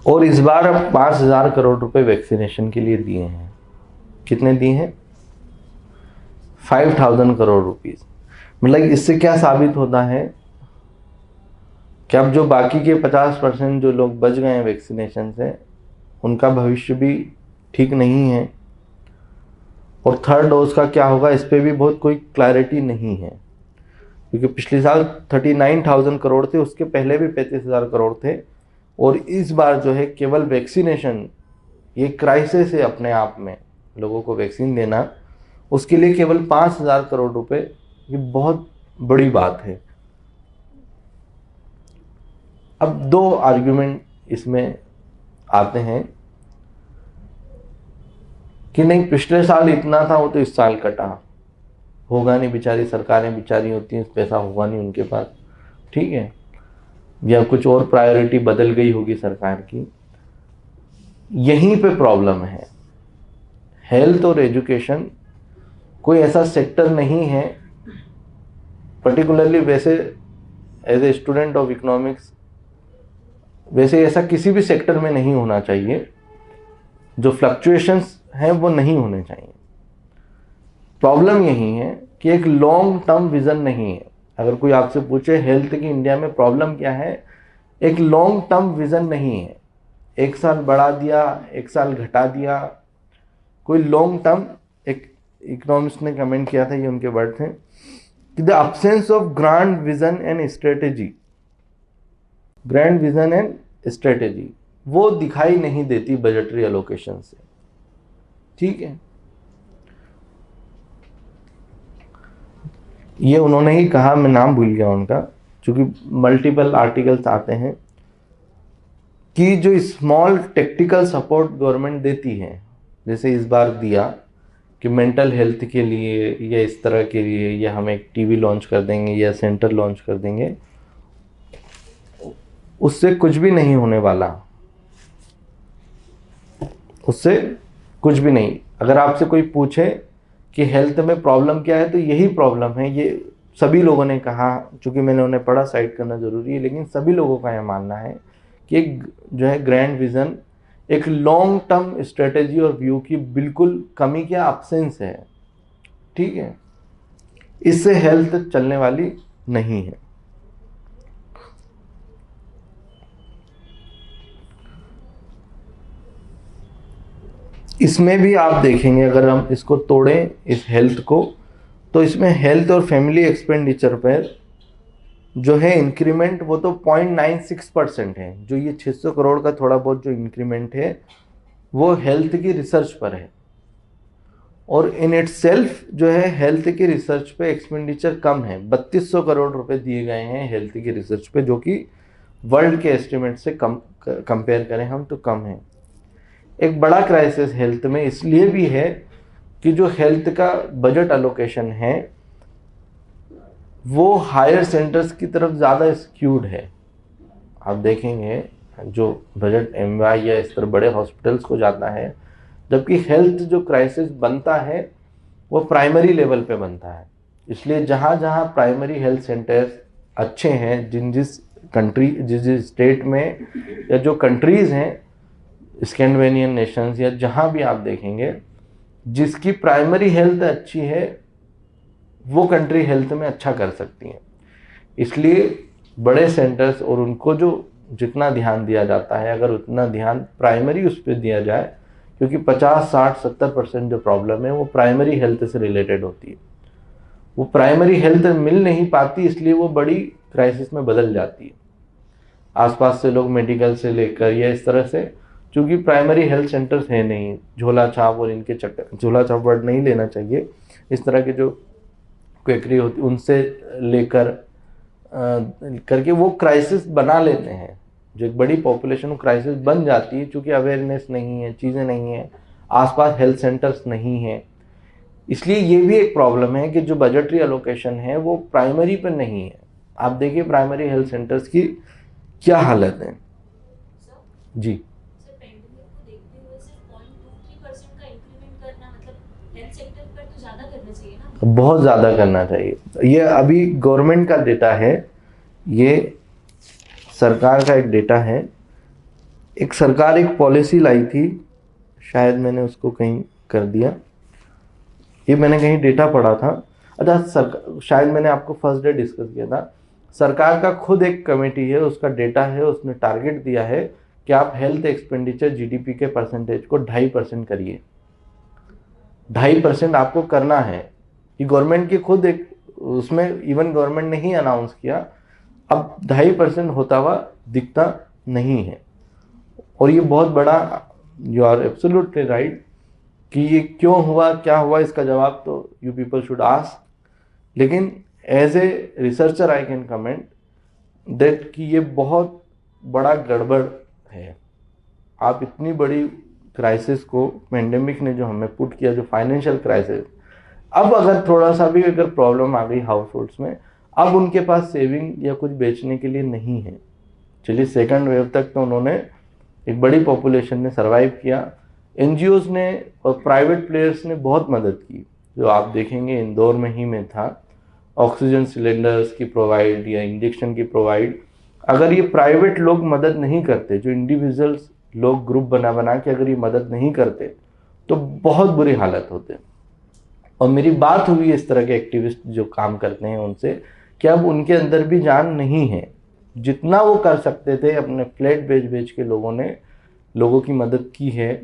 Speaker 1: और इस बार अब 5,000 करोड़ रुपए वैक्सीनेशन के लिए दिए हैं. कितने दिए हैं? 5,000 करोड़ रुपीस. मतलब इससे क्या साबित होता है कि अब जो बाकी के 50% जो लोग बच गए हैं वैक्सीनेशन से, उनका भविष्य भी ठीक नहीं है. और थर्ड डोज का क्या होगा इस पे भी बहुत कोई क्लैरिटी नहीं है, क्योंकि पिछले साल 39,000 करोड़ थे, उसके पहले भी 35,000 करोड़ थे, और इस बार जो है केवल वैक्सीनेशन, ये क्राइसिस है अपने आप में, लोगों को वैक्सीन देना, उसके लिए केवल 5,000 करोड़ रुपए, ये बहुत बड़ी बात है. अब दो आर्ग्यूमेंट इसमें आते हैं कि नहीं पिछले साल इतना था वो तो इस साल कटा, होगा नहीं, बेचारी सरकारें बेचारी होती हैं, पैसा होगा नहीं उनके पास. ठीक है, या कुछ और प्रायोरिटी बदल गई होगी सरकार की. यहीं पे प्रॉब्लम है. हेल्थ और एजुकेशन कोई ऐसा सेक्टर नहीं है, पर्टिकुलरली वैसे as a student of economics, वैसे ऐसा किसी भी सेक्टर में नहीं होना चाहिए. जो फ्लक्चुएशंस हैं वो नहीं होने चाहिए. प्रॉब्लम यही है कि एक लॉन्ग टर्म विजन नहीं है. अगर कोई आपसे पूछे हेल्थ की इंडिया में प्रॉब्लम क्या है, एक लॉन्ग टर्म विजन नहीं है. एक साल बढ़ा दिया, एक साल घटा दिया, कोई लॉन्ग टर्म. एक इकोनॉमिस्ट ने कमेंट किया था, ये उनके वर्ड थे, कि the absence of grand vision and strategy, grand vision and strategy वो दिखाई नहीं देती बजटरी एलोकेशन से. ठीक है, ये उन्होंने ही कहा, मैं नाम भूल गया उनका, क्योंकि मल्टीपल आर्टिकल्स आते हैं, कि जो स्मॉल टेक्निकल सपोर्ट गवर्नमेंट देती है, जैसे इस बार दिया कि मेंटल हेल्थ के लिए या इस तरह के लिए, या हम एक टीवी लॉन्च कर देंगे या सेंटर लॉन्च कर देंगे, उससे कुछ भी नहीं होने वाला. उससे कुछ भी नहीं. अगर आपसे कोई पूछे कि हेल्थ में प्रॉब्लम क्या है, तो यही प्रॉब्लम है. ये सभी लोगों ने कहा, चूँकि मैंने उन्हें पढ़ा, साइट करना ज़रूरी है, लेकिन सभी लोगों का यह मानना है कि एक जो है ग्रैंड विज़न, एक लॉन्ग टर्म स्ट्रेटेजी और व्यू की बिल्कुल कमी क्या अब्सेंस है. ठीक है, इससे हेल्थ चलने वाली नहीं है. इसमें भी आप देखेंगे, अगर हम इसको तोड़ें, इस हेल्थ को, तो इसमें हेल्थ और फैमिली एक्सपेंडिचर पर जो है इंक्रीमेंट वो तो 0.96% है। जो ये 600 करोड़ का थोड़ा बहुत जो इंक्रीमेंट है वो हेल्थ की रिसर्च पर है, और इन इटसेल्फ जो है हेल्थ की रिसर्च पे एक्सपेंडिचर कम है। 3200 करोड़ रुपए दिए गए हैं हेल्थ की रिसर्च पे, जो कि वर्ल्ड के एस्टिमेट से कम कंपेयर करें हम तो कम है। एक बड़ा क्राइसिस हेल्थ में इसलिए भी है कि जो हेल्थ का बजट एलोकेशन है वो हायर सेंटर्स की तरफ ज़्यादा स्क्यूड है। आप देखेंगे जो बजट एमवाई या इस तरह बड़े हॉस्पिटल्स को जाता है, जबकि हेल्थ जो क्राइसिस बनता है वो प्राइमरी लेवल पे बनता है। इसलिए जहाँ जहाँ प्राइमरी हेल्थ सेंटर्स अच्छे हैं, जिस स्टेट में या जो कंट्रीज़ हैं स्कैंडिनेवियन नेशंस या जहाँ भी आप देखेंगे, जिसकी प्राइमरी हेल्थ अच्छी है वो कंट्री हेल्थ में अच्छा कर सकती हैं। इसलिए बड़े सेंटर्स और उनको जो जितना ध्यान दिया जाता है, अगर उतना ध्यान प्राइमरी उस पर दिया जाए, क्योंकि 50, 60, 70% जो प्रॉब्लम है वो प्राइमरी हेल्थ से रिलेटेड होती है। वो प्राइमरी हेल्थ मिल नहीं पाती, इसलिए वो बड़ी क्राइसिस में बदल जाती है। आसपास से लोग मेडिकल से लेकर या इस तरह से, क्योंकि प्राइमरी हेल्थ सेंटर्स है नहीं, झोला छाप और इनके चक्कर, झोला छाप वर्ड नहीं लेना चाहिए, इस तरह के जो क्वेकरी होती उनसे लेकर करके वो क्राइसिस बना लेते हैं। जो एक बड़ी पॉपुलेशन क्राइसिस बन जाती है, क्योंकि अवेयरनेस नहीं है, चीज़ें नहीं है, आसपास हेल्थ सेंटर्स नहीं है। इसलिए ये भी एक प्रॉब्लम है कि जो बजटरी एलोकेशन है वो प्राइमरी पर नहीं है। आप देखिए प्राइमरी हेल्थ सेंटर्स की क्या हालत है। जी
Speaker 4: सर, पेंडेमिक को देखते हुए सिर्फ 0.23% का इंक्रीमेंट करना, मतलब हेल्थ सेक्टर पर तो ज़्यादा करना चाहिए ना?
Speaker 1: बहुत ज़्यादा करना चाहिए। ये अभी गवर्नमेंट का डेटा है, ये सरकार का एक डेटा है। एक सरकार एक पॉलिसी लाई थी, शायद मैंने उसको कहीं कर दिया, ये मैंने कहीं डेटा पढ़ा था। अच्छा, सरकार, शायद मैंने आपको फर्स्ट डे डिस्कस किया था। सरकार का खुद एक कमेटी है, उसका डेटा है, उसने टारगेट दिया है कि आप हेल्थ एक्सपेंडिचर जीडीपी के परसेंटेज को 2.5% करिए। 2.5% आपको करना है। ये गवर्नमेंट की खुद एक, उसमें इवन गवर्नमेंट ने ही अनाउंस किया। अब 2.5% होता हुआ दिखता नहीं है, और ये बहुत बड़ा, यू आर एब्सोल्युटली राइट कि ये क्यों हुआ, क्या हुआ, इसका जवाब तो यू पीपल शुड आस्क। लेकिन as a researcher I can comment that कि ये बहुत बड़ा गड़बड़ है। आप इतनी बड़ी क्राइसिस को, पेंडेमिक ने जो हमें पुट किया, जो फाइनेंशियल क्राइसिस, अब अगर थोड़ा सा भी अगर प्रॉब्लम आ गई हाउस होल्ड्स में, अब उनके पास सेविंग या कुछ बेचने के लिए नहीं है। चलिए सेकंड वेव तक तो उन्होंने, एक बड़ी पॉपुलेशन ने सर्वाइव किया। एनजीओज ने और प्राइवेट प्लेयर्स ने बहुत मदद की। जो आप देखेंगे इंदौर में ही में था, ऑक्सीजन सिलेंडर्स की प्रोवाइड या इंजेक्शन की प्रोवाइड, अगर ये प्राइवेट लोग मदद नहीं करते, जो इंडिविजुअल्स लोग ग्रुप बना बना के अगर ये मदद नहीं करते, तो बहुत बुरी हालत होते। और मेरी बात हुई इस तरह के एक्टिविस्ट जो काम करते हैं उनसे, कि अब उनके अंदर भी जान नहीं है। जितना वो कर सकते थे अपने फ्लैट बेच के लोगों ने लोगों की मदद की है,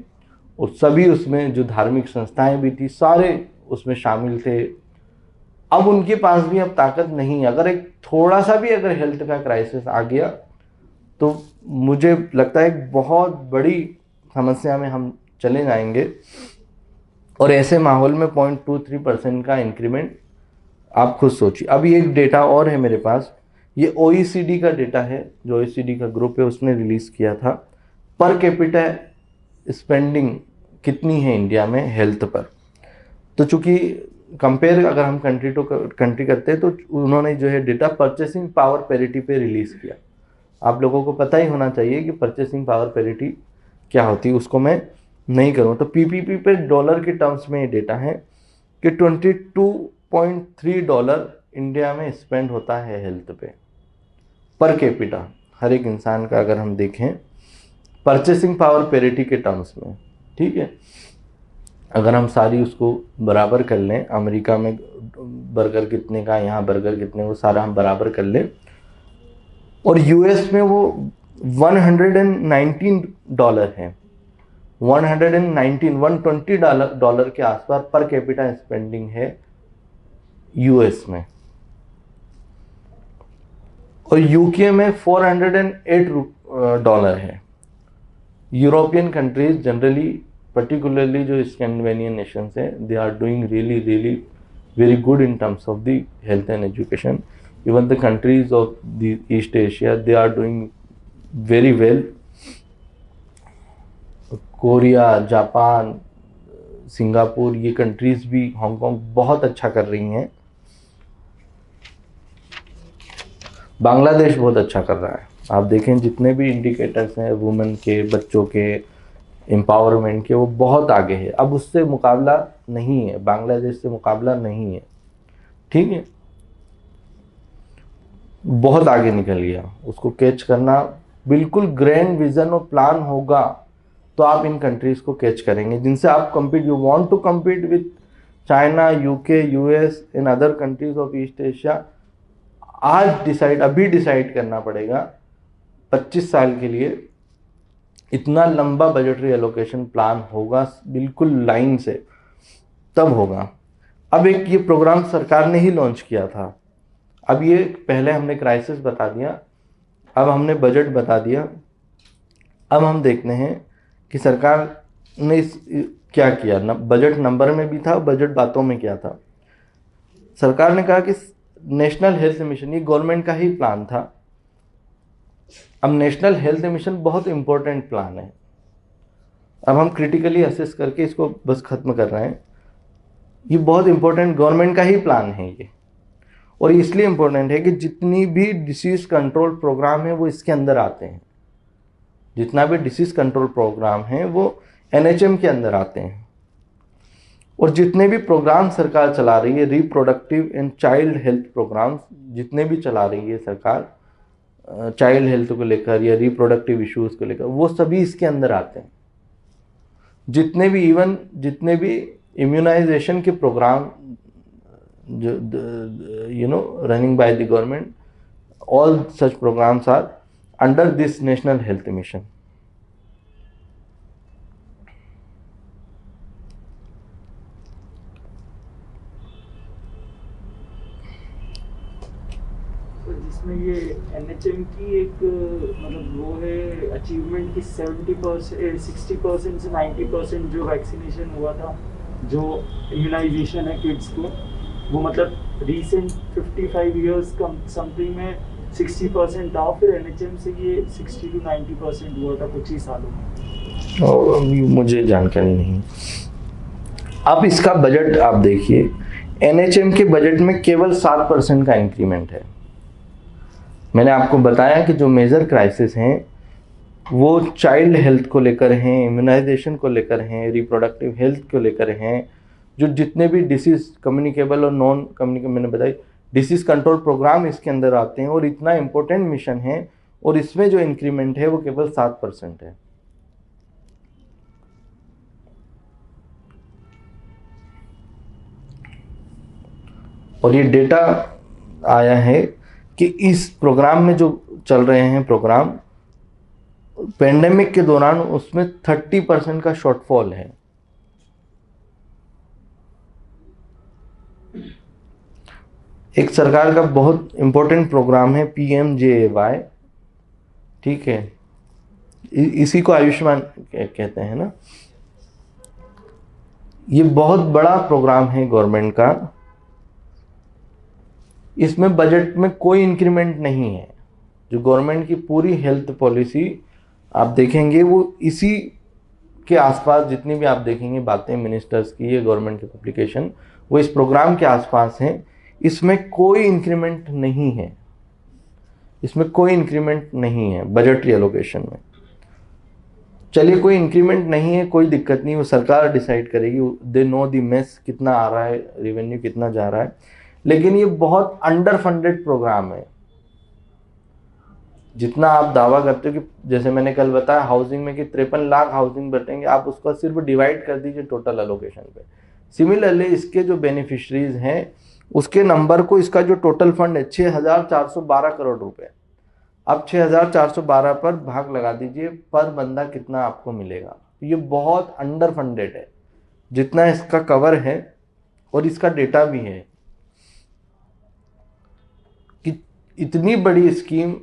Speaker 1: और सभी उसमें जो धार्मिक संस्थाएं भी थी सारे उसमें शामिल थे। अब उनके पास भी अब ताकत नहीं है। अगर एक थोड़ा सा भी अगर हेल्थ का क्राइसिस आ गया तो मुझे लगता है एक बहुत बड़ी समस्या में हम चले जाएंगे। और ऐसे माहौल में 0.23% का इंक्रीमेंट, आप खुद सोचिए। अभी एक डेटा और है मेरे पास, ये OECD का डेटा है, जो OECD का ग्रुप है उसने रिलीज़ किया था। पर कैपिटा स्पेंडिंग कितनी है इंडिया में हेल्थ पर। तो चूंकि कंपेयर अगर हम कंट्री टू कंट्री करते हैं, तो उन्होंने जो है डेटा परचेसिंग पावर पैरिटी पे रिलीज़ किया। आप लोगों को पता ही होना चाहिए कि परचेसिंग पावर पैरिटी क्या होती है, उसको मैं नहीं करूँ। तो PPP पे डॉलर के टर्म्स में ये डेटा है कि $22.3 इंडिया में स्पेंड होता है हेल्थ पे पर कैपिटा, हर एक इंसान का अगर हम देखें परचेसिंग पावर पैरिटी के टर्म्स में। ठीक है, अगर हम सारी उसको बराबर कर लें, अमेरिका में बर्गर कितने का, यहाँ बर्गर कितने, वो सारा हम बराबर कर लें, और US में वो $119 है, 120 $120 के आसपास पर कैपिटा स्पेंडिंग है यूएस में, और यूके में $408 है। यूरोपियन कंट्रीज जनरली, पर्टिकुलरली जो स्कैंडिनेवियन नेशंस हैं, they are doing really really very good in terms of the health and education. Even the countries of the East Asia, they are doing very well. Korea, Japan, Singapore, ये countries भी, Hong Kong बहुत अच्छा कर रही हैं। बांग्लादेश बहुत अच्छा कर रहा है। आप देखें जितने भी इंडिकेटर्स हैं वुमेन के, बच्चों के एम्पावरमेंट के, वो बहुत आगे है। अब उससे मुकाबला नहीं है, बांग्लादेश से मुकाबला नहीं है, ठीक है, बहुत आगे निकल गया। उसको कैच करना, बिल्कुल ग्रैंड विजन और प्लान होगा तो आप इन कंट्रीज को कैच करेंगे जिनसे आप compete, you want to compete with China, UK, US in other countries of East Asia. अभी डिसाइड करना पड़ेगा 25 साल के लिए इतना लंबा बजटरी एलोकेशन प्लान होगा, बिल्कुल लाइन से, तब होगा। अब एक ये प्रोग्राम सरकार ने ही लॉन्च किया था। अब ये पहले हमने क्राइसिस बता दिया, अब हमने बजट बता दिया। अब हम देखते हैं कि सरकार ने क्या किया। बजट नंबर में भी था, बजट बातों में क्या था। सरकार ने कहा कि नेशनल हेल्थ मिशन, ये गवर्नमेंट का ही प्लान था। अब नेशनल हेल्थ मिशन बहुत इंपॉर्टेंट प्लान है। अब हम क्रिटिकली असेस करके इसको बस खत्म कर रहे हैं। ये बहुत इंपॉर्टेंट गवर्नमेंट का ही प्लान है ये, और इसलिए इंपॉर्टेंट है कि जितनी भी डिसीज कंट्रोल प्रोग्राम है वो इसके अंदर आते हैं। जितना भी डिसीज कंट्रोल प्रोग्राम है वो एनएचएम के अंदर आते हैं। और जितने भी प्रोग्राम सरकार चला रही है, reproductive and child health programmes जितने भी चला रही है सरकार, चाइल्ड हेल्थ को लेकर या रिप्रोडक्टिव इश्यूज को लेकर, वो सभी इसके अंदर आते हैं। जितने भी इम्यूनाइजेशन के प्रोग्राम जो running by the government, all such programmes are under this national health mission.
Speaker 3: जिसमें ये एनएचएम की एक मतलब वो है अचीवमेंट की 60% से 90% जो वैक्सीनेशन हुआ था, जो इम्यूनाइजेशन है किड्स को, वो मतलब रीसेंट 55 इयर्स का समथिंग में 60% था। फिर एनएचएम से ये 60 to 90% हुआ था कुछ ही सालों में।
Speaker 1: मुझे जानकारी नहीं। अब इसका बजट आप देखिए, एनएचएम के बजट में केवल 7% का इंक्रीमेंट है। मैंने आपको बताया कि जो मेजर क्राइसिस हैं वो चाइल्ड हेल्थ को लेकर हैं, इम्यूनाइजेशन को लेकर हैं, रिप्रोडक्टिव हेल्थ को लेकर हैं। जो जितने भी डिसीज कम्युनिकेबल और नॉन कम्युनिकेबल, मैंने बताई, डिसीज कंट्रोल प्रोग्राम इसके अंदर आते हैं। और इतना इम्पोर्टेंट मिशन है, और इसमें जो इंक्रीमेंट है वो केवल 7% है। और ये डेटा आया है कि इस प्रोग्राम में जो चल रहे हैं प्रोग्राम, पेंडेमिक के दौरान उसमें 30% का शॉर्टफॉल है। एक सरकार का बहुत इंपॉर्टेंट प्रोग्राम है PMJAY, ठीक है, इसी को आयुष्मान कहते हैं ना। ये बहुत बड़ा प्रोग्राम है गवर्नमेंट का। इसमें बजट में कोई इंक्रीमेंट नहीं है। जो गवर्नमेंट की पूरी हेल्थ पॉलिसी आप देखेंगे वो इसी के आसपास, जितनी भी आप देखेंगे बातें मिनिस्टर्स की, ये गवर्नमेंट के पब्लिकेशन, वो इस प्रोग्राम के आसपास हैं। इसमें कोई इंक्रीमेंट नहीं है, इसमें कोई इंक्रीमेंट नहीं है बजटरी एलोकेशन में। चलिए, कोई इंक्रीमेंट नहीं है, कोई दिक्कत नहीं, वो सरकार डिसाइड करेगी। दे नो द मेस, कितना आ रहा है, रेवेन्यू कितना जा रहा है। लेकिन ये बहुत अंडर फंडेड प्रोग्राम है। जितना आप दावा करते हो कि, जैसे मैंने कल बताया हाउसिंग में कि 53 लाख हाउसिंग बटेंगे, आप उसको सिर्फ डिवाइड कर दीजिए टोटल एलोकेशन पे। सिमिलरली इसके जो बेनिफिशरीज हैं उसके नंबर को, इसका जो टोटल फंड है 6,412 करोड़ रुपए, अब 6,412 पर भाग लगा दीजिए, पर बंदा कितना आपको मिलेगा। ये बहुत अंडर फंडेड है जितना इसका कवर है, और इसका डेटा भी है। इतनी बड़ी स्कीम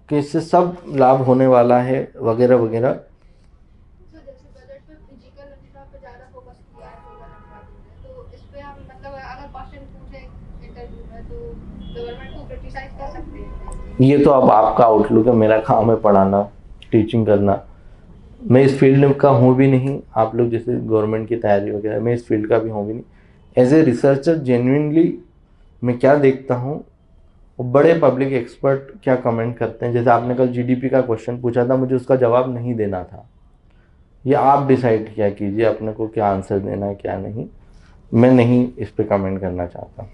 Speaker 1: कि इससे सब लाभ होने वाला है वगैरह वगैरह।
Speaker 2: तो जैसे बजट पे फिजिकल इंफ्रा पे ज़्यादा फोकस किया है गवर्नमेंट ने, तो इस पे हम मतलब अगर क्वेश्चन पूछे इंटरव्यू में तो गवर्नमेंट को क्रिटिसाइज कर सकते हैं।
Speaker 1: ये तो अब आपका आउटलुक है, मेरा काम है पढ़ाना, टीचिंग करना। मैं इस फील्ड का हूँ भी नहीं, आप लोग जैसे गवर्नमेंट की तैयारी वगैरह, मैं इस फील्ड का भी हूँ भी नहीं। एज ए रिसर्चर जेन्युइनली मैं क्या देखता हूँ, वो बड़े पब्लिक एक्सपर्ट क्या कमेंट करते हैं। जैसे आपने कल जीडीपी का क्वेश्चन पूछा था, मुझे उसका जवाब नहीं देना था, ये आप डिसाइड किया कीजिए अपने को क्या आंसर देना है क्या नहीं। मैं नहीं इस पे कमेंट करना चाहता।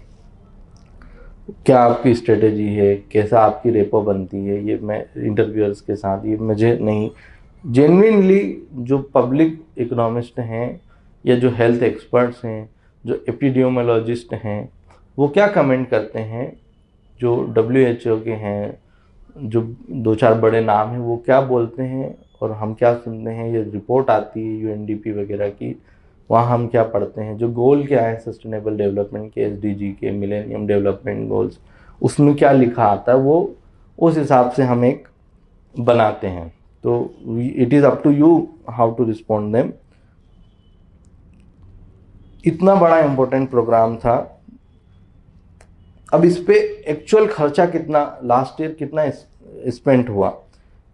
Speaker 1: क्या आपकी स्ट्रेटेजी है, कैसा आपकी रेपो बनती है, ये मैं इंटरव्यूअर्स के साथ, ये मुझे नहीं। जेन्युइनली जो पब्लिक इकोनॉमिस्ट हैं या जो हेल्थ एक्सपर्ट्स हैं, जो एपिडेमियोलॉजिस्ट हैं, वो क्या कमेंट करते हैं, जो WHO के हैं, जो 2-4 बड़े नाम हैं, वो क्या बोलते हैं और हम क्या सुनते हैं। ये रिपोर्ट आती है UNDP वगैरह की, वहाँ हम क्या पढ़ते हैं, जो गोल क्या है सस्टेनेबल डेवलपमेंट के, SDG के, मिलेनियम डेवलपमेंट गोल्स, उसमें क्या लिखा आता है, वो उस हिसाब से हम एक बनाते हैं। तो it is up to you how to respond them. इतना बड़ा इम्पोर्टेंट प्रोग्राम था। अब इस पे एक्चुअल खर्चा कितना लास्ट ईयर कितना स्पेंड हुआ,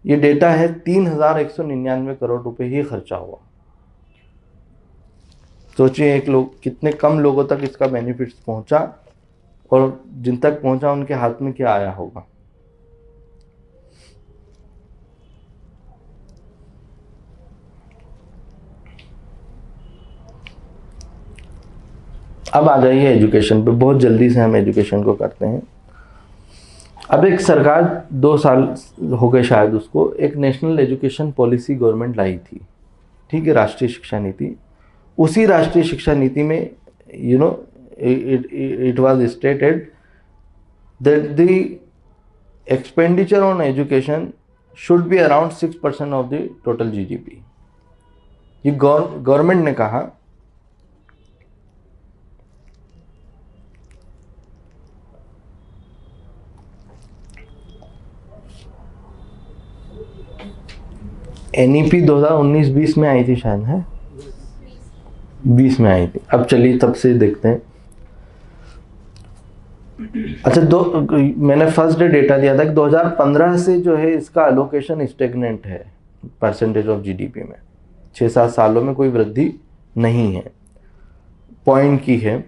Speaker 1: ये डेटा है 3199 करोड़ रुपए ही खर्चा हुआ। सोचिए एक लोग, कितने कम लोगों तक इसका बेनिफिट्स पहुंचा, और जिन तक पहुंचा उनके हाथ में क्या आया होगा। अब आ जाइए एजुकेशन पे, बहुत जल्दी से हम एजुकेशन को करते हैं। अब एक सरकार 2 साल हो गए शायद उसको, एक नेशनल एजुकेशन पॉलिसी गवर्नमेंट लाई थी, ठीक है, राष्ट्रीय शिक्षा नीति। उसी राष्ट्रीय शिक्षा नीति में it was stated that the expenditure on education should be around 6% of the total GDP। ये गवर्नमेंट ने कहा। NEP 2019-20 में आई थी शायद, है 20 में आई थी। अब चलिए तब से देखते हैं। अच्छा, मैंने फर्स्ट डे डेटा दिया था कि 2015 से जो है इसका अलोकेशन स्टेगनेंट है परसेंटेज ऑफ GDP में। 6-7 सालों में कोई वृद्धि नहीं है, पॉइंट की है।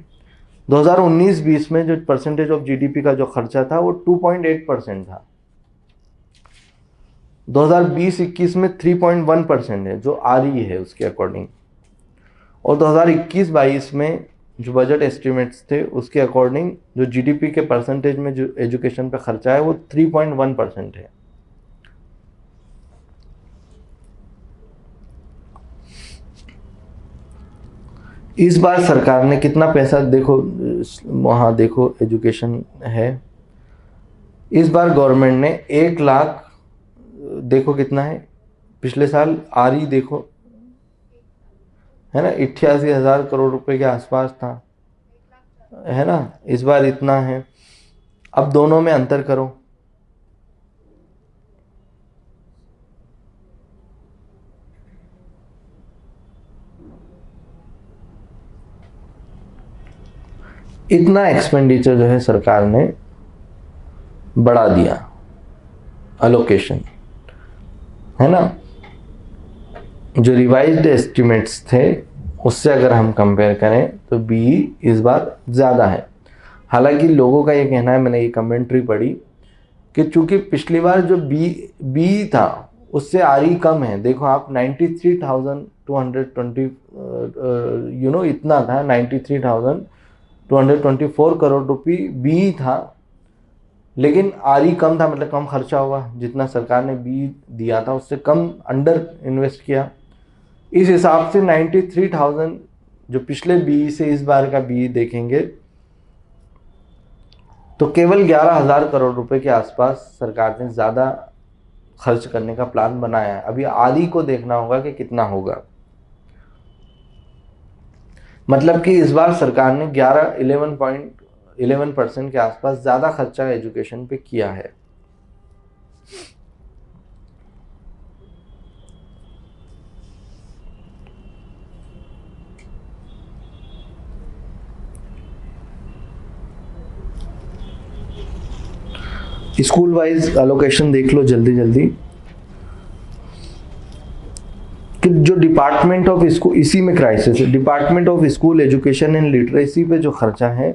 Speaker 1: 2019-20 में जो परसेंटेज ऑफ GDP का जो खर्चा था वो 2.8% था। 2020-21 में 3.1% है जो आ रही है उसके अकॉर्डिंग, और 2021-22 में जो बजट एस्टिमेट्स थे उसके अकॉर्डिंग जो GDP के परसेंटेज में जो एजुकेशन पे खर्चा है वो 3.1% है। इस बार सरकार ने कितना पैसा, देखो वहाँ देखो एजुकेशन है, इस बार गवर्नमेंट ने 1 लाख, देखो कितना है, पिछले साल RE देखो है ना 88,000 करोड़ रुपए के आसपास था, है ना, इस बार इतना है। अब दोनों में अंतर करो, इतना एक्सपेंडिचर जो है सरकार ने बढ़ा दिया, अलोकेशन, है ना। जो रिवाइज्ड एस्टिमेट्स थे उससे अगर हम कंपेयर करें तो BE इस बार ज़्यादा है। हालांकि लोगों का ये कहना है, मैंने ये कमेंट्री पढ़ी कि चूंकि पिछली बार जो BE था उससे RE कम है। देखो आप 93,220 इतना था, 93,224 करोड़ रुपये BE था, लेकिन RE कम था, मतलब कम खर्चा हुआ। जितना सरकार ने BE दिया था उससे कम अंडर इन्वेस्ट किया। इस हिसाब से 93,000 जो पिछले BE से इस बार का BE देखेंगे तो केवल 11,000 करोड़ रुपए के आसपास सरकार ने ज़्यादा खर्च करने का प्लान बनाया है। अभी RE को देखना होगा कि कितना होगा। मतलब कि इस बार सरकार ने 11 11% के आसपास ज़्यादा खर्चा एजुकेशन पे किया है। स्कूल वाइज अलोकेशन देख लो जल्दी जल्दी कि जो डिपार्टमेंट ऑफ स्कूल, इसी में क्राइसिस है, department of school education and literacy पे जो खर्चा है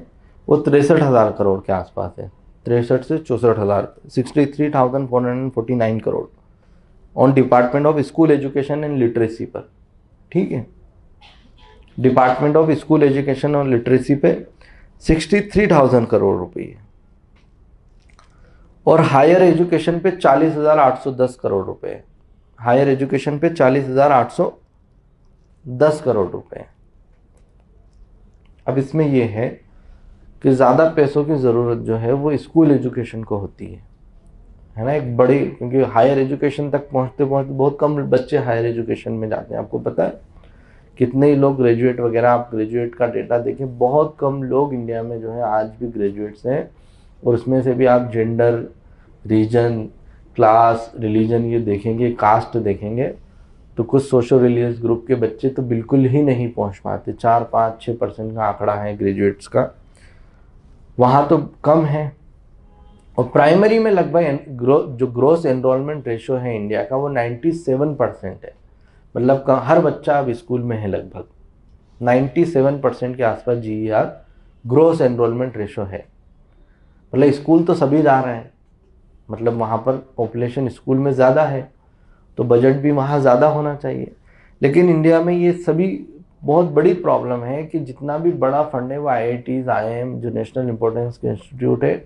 Speaker 1: वो 63,000 करोड़ के आसपास है। 63 से 64,000, 63,449 crore on department of school education and literacy पर। ठीक है, डिपार्टमेंट ऑफ स्कूल एजुकेशन और लिटरेसी पे 63,000 करोड़ रुपये और हायर एजुकेशन पे 40,810 करोड़ रुपए। हायर एजुकेशन पे 40,810 करोड़ रुपए। अब इसमें यह है कि ज़्यादा पैसों की ज़रूरत जो है वो स्कूल एजुकेशन को होती है ना, एक बड़ी, क्योंकि हायर एजुकेशन तक पहुंचते पहुंचते बहुत कम बच्चे हायर एजुकेशन में जाते हैं। आपको पता है कितने ही लोग ग्रेजुएट वगैरह, आप ग्रेजुएट का डेटा देखें, बहुत कम लोग इंडिया में जो है आज भी ग्रेजुएट्स हैं। और उसमें से भी आप जेंडर, रीजन, क्लास, रिलीजन ये देखेंगे, कास्ट देखेंगे तो कुछ सोशल रिलीजियस ग्रुप के बच्चे तो बिल्कुल ही नहीं पहुंच पाते। 4, 5, 6% का आंकड़ा है ग्रेजुएट्स का, वहाँ तो कम है। और प्राइमरी में लगभग जो ग्रोस एनरोलमेंट रेशो है इंडिया का वो 97% है। मतलब हर बच्चा अब स्कूल में है, लगभग 97% के आसपास GER ग्रोस एनरोलमेंट रेशो है। मतलब स्कूल तो सभी जा रहे हैं, मतलब वहाँ पर पॉपुलेशन स्कूल में ज़्यादा है तो बजट भी वहाँ ज़्यादा होना चाहिए। लेकिन इंडिया में ये सभी बहुत बड़ी प्रॉब्लम है कि जितना भी बड़ा फंड है वो IITs, IIM जो नेशनल इंपॉर्टेंस के इंस्टीट्यूट है,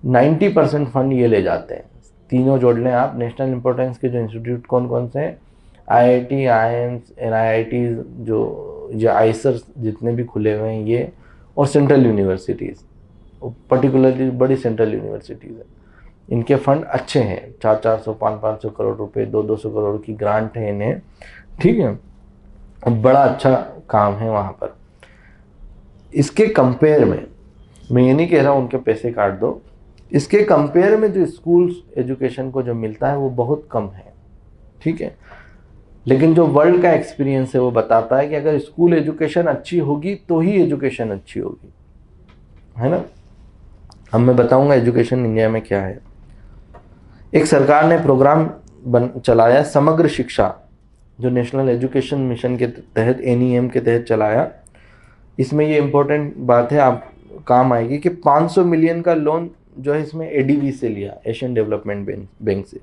Speaker 1: 90% फंड ये ले जाते हैं। तीनों जोड़ लें आप, नेशनल इंपॉर्टेंस के जो इंस्टीट्यूट कौन कौन से हैं, IIT, IIMs, NIITs, जो IISER जितने भी खुले हुए हैं ये, और सेंट्रल यूनिवर्सिटीज़, पर्टिकुलरली बड़ी सेंट्रल यूनिवर्सिटीज़ है, इनके फंड अच्छे हैं। 400-400, 500-500 करोड़ रुपए, 200-200 करोड़ की ग्रांट है इन्हें। ठीक है, बड़ा अच्छा काम है वहाँ पर। इसके कंपेयर में, मैं ये नहीं कह रहा हूँ उनके पैसे काट दो, इसके कंपेयर में जो स्कूल एजुकेशन को जो मिलता है वो बहुत कम है। ठीक है, लेकिन जो वर्ल्ड का एक्सपीरियंस है वो बताता है कि अगर स्कूल एजुकेशन अच्छी होगी तो ही एजुकेशन अच्छी होगी, है ना। अब मैं बताऊंगा एजुकेशन इंडिया में क्या है। एक सरकार ने प्रोग्राम चलाया समग्र शिक्षा, जो नेशनल एजुकेशन मिशन के तहत NEM के तहत चलाया। इसमें ये इम्पोर्टेंट बात है, आप काम आएगी, कि 500 मिलियन का लोन जो है इसमें ADB से लिया, एशियन डेवलपमेंट बैंक से।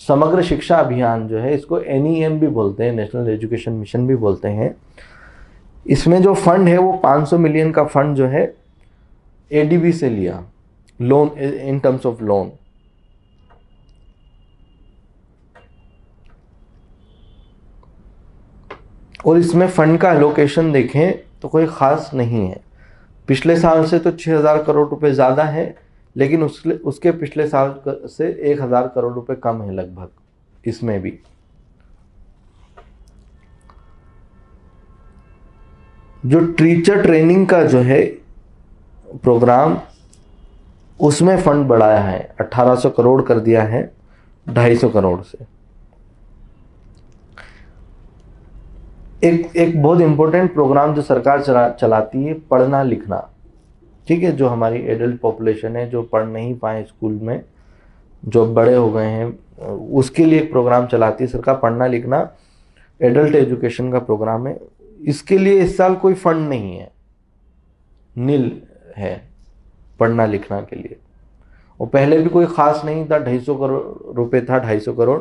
Speaker 1: समग्र शिक्षा अभियान जो है इसको NEM भी बोलते हैं, नेशनल एजुकेशन मिशन भी बोलते हैं। इसमें जो फंड है वो 500 मिलियन का फंड जो है ADB से लिया, loan, in terms of loan. और इसमें फंड का एलोकेशन देखें तो कोई ख़ास नहीं है। पिछले साल से तो 6,000 करोड़ रुपए ज़्यादा है, लेकिन उसके पिछले साल से 1,000 करोड़ रुपए कम है लगभग इसमें भी। जो टीचर ट्रेनिंग का जो है प्रोग्राम, उसमें फंड बढ़ाया है, 1,800 करोड़ कर दिया है 250 करोड़ से। एक बहुत इंपॉर्टेंट प्रोग्राम जो सरकार चलाती है, पढ़ना लिखना। ठीक है, जो हमारी एडल्ट पॉपुलेशन है जो पढ़ नहीं पाए स्कूल में, जो बड़े हो गए हैं, उसके लिए एक प्रोग्राम चलाती है सरकार, पढ़ना लिखना, एडल्ट एजुकेशन का प्रोग्राम है। इसके लिए इस साल कोई फंड नहीं है, नील है पढ़ना लिखना के लिए। और पहले भी कोई ख़ास नहीं था, 250 करोड़ रुपए था, 250 करोड़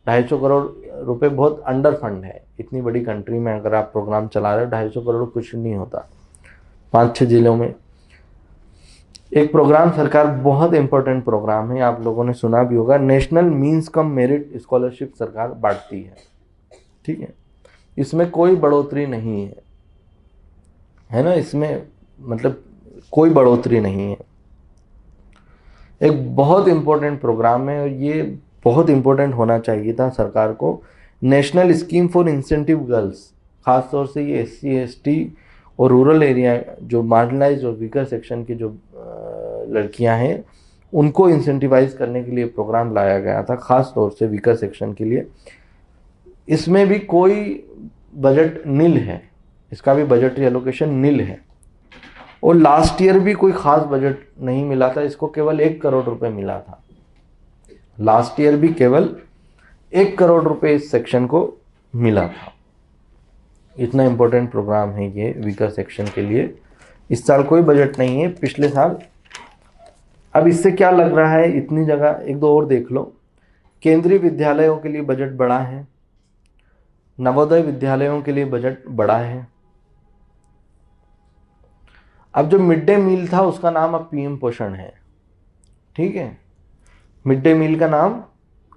Speaker 1: 250 करोड़ रुपए बहुत अंडर फंड है। इतनी बड़ी कंट्री में अगर आप प्रोग्राम चला रहे हो, 250 करोड़ कुछ नहीं होता। 5-6 जिलों में एक प्रोग्राम सरकार, बहुत इंपॉर्टेंट प्रोग्राम है, आप लोगों ने सुना भी होगा, national means cum merit scholarship सरकार बांटती है। ठीक है, इसमें कोई बढ़ोतरी नहीं है ना, इसमें मतलब कोई बढ़ोतरी नहीं है। एक बहुत इंपॉर्टेंट प्रोग्राम है और ये बहुत इंपॉर्टेंट होना चाहिए था सरकार को। National scheme for incentive girls, खास तौर से ये SC ST और रूरल एरिया जो मार्जिनलाइज और वीकर सेक्शन की जो लड़कियां हैं उनको इंसेंटिवाइज करने के लिए प्रोग्राम लाया गया था, खास तौर से वीकर सेक्शन के लिए। इसमें भी कोई बजट नील है, इसका भी बजटरी एलोकेशन नील है। और लास्ट ईयर भी कोई खास बजट नहीं मिला था, इसको केवल 1 करोड़ रुपए मिला था। लास्ट ईयर भी केवल 1 करोड़ रुपए इस सेक्शन को मिला था। इतना इम्पोर्टेंट प्रोग्राम है ये वीकर सेक्शन के लिए। इस साल कोई बजट नहीं है, पिछले साल। अब इससे क्या लग रहा है, इतनी जगह एक दो और देख लो। केंद्रीय विद्यालयों के लिए बजट बढ़ा है, नवोदय विद्यालयों के लिए बजट बढ़ा है। अब जो मिड डे मील था उसका नाम अब पीएम पोषण है, ठीक है। मिड डे मील का नाम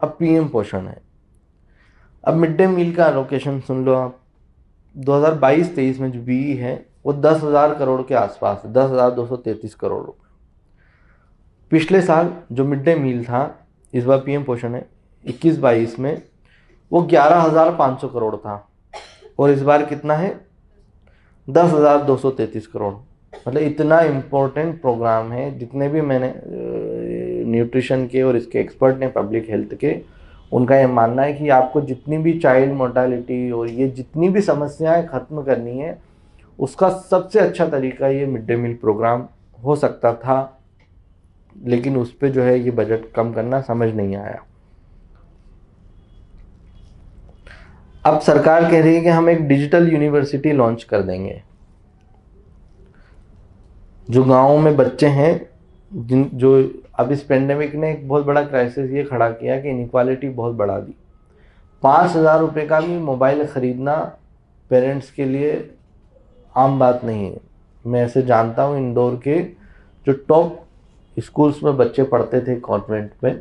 Speaker 1: अब पीएम पोषण है। अब मिड डे मील का एलोकेशन सुन लो आप, 2022-23 में जो बीई है वो 10,000 करोड़ के आसपास है, 10,233 करोड़ रुपए। पिछले साल जो मिड डे मील था, इस बार पीएम पोषण है 21-22 में, वो 11,500 करोड़ था और इस बार कितना है 10,233 करोड़। मतलब इतना इम्पोर्टेंट प्रोग्राम है। जितने भी मैंने न्यूट्रिशन के और इसके एक्सपर्ट ने पब्लिक हेल्थ के, उनका ये मानना है कि आपको जितनी भी चाइल्ड मोर्टालिटी और ये जितनी भी समस्याएं ख़त्म करनी है, उसका सबसे अच्छा तरीका ये मिड डे मील प्रोग्राम हो सकता था। लेकिन उस पर जो है ये बजट कम करना समझ नहीं आया। अब सरकार कह रही है कि हम एक डिजिटल यूनिवर्सिटी लॉन्च कर देंगे। जो गाँव में बच्चे हैं, जो अब इस पेंडेमिक ने एक बहुत बड़ा क्राइसिस ये खड़ा किया कि इनइक्वालिटी बहुत बढ़ा दी। 5,000 रुपये का भी मोबाइल ख़रीदना पेरेंट्स के लिए आम बात नहीं है। मैं ऐसे जानता हूँ इंदौर के जो टॉप स्कूल्स में बच्चे पढ़ते थे कॉन्वेंट में,